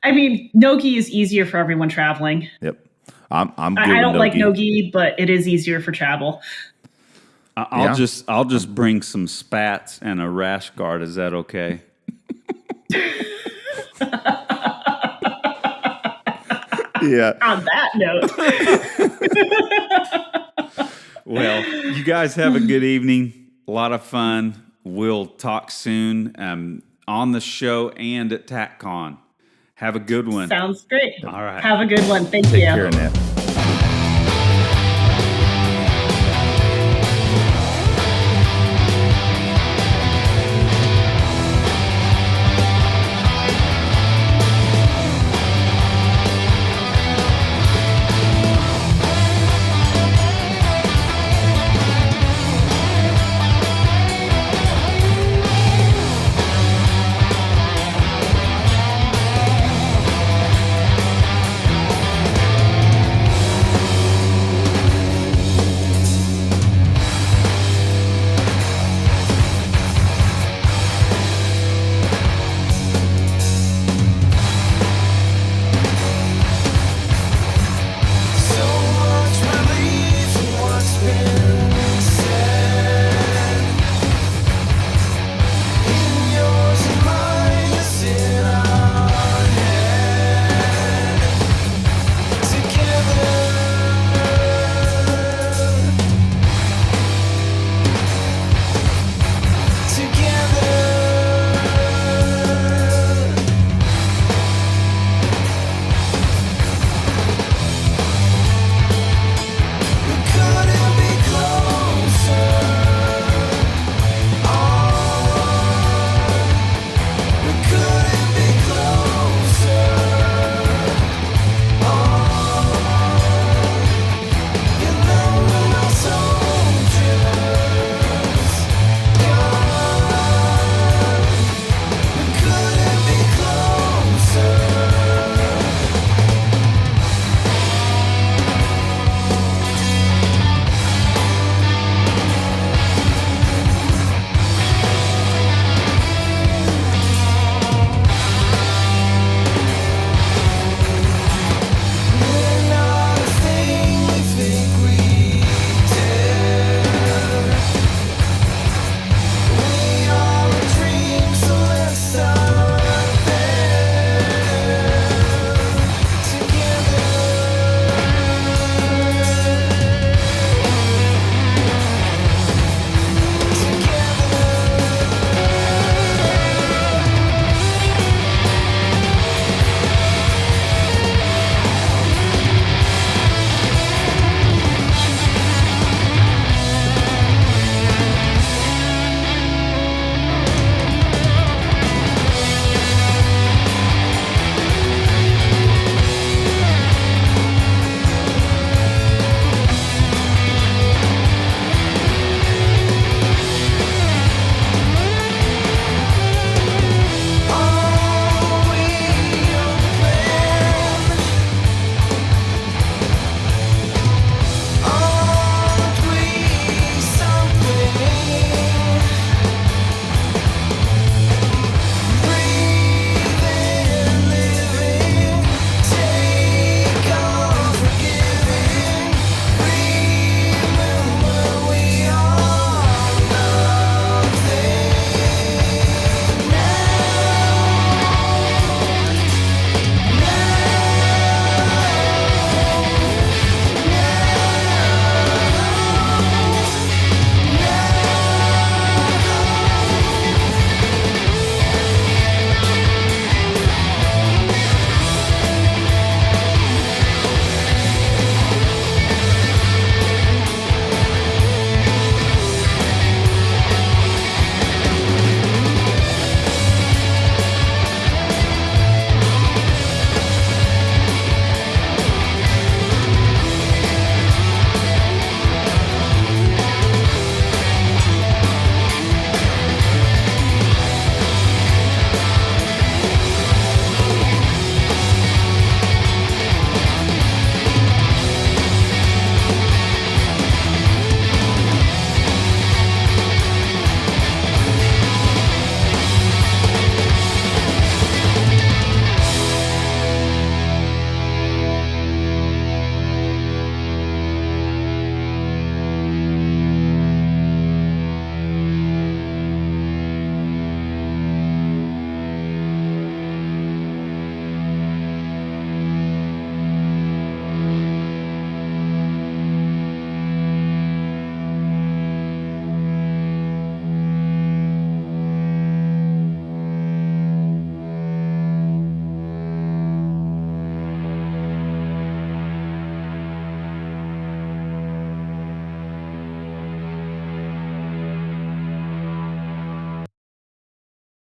I mean, no gi is easier for everyone traveling. Yep. I'm good. I don't like no gi, but it is easier for travel. I'll just bring some spats and a rash guard. Is that okay? Yeah. On that note. Well, you guys have a good evening. A lot of fun. We'll talk soon on the show and at TACCon. Have a good one. Sounds great. All right. Have a good one. Thank you. Take care, Annette.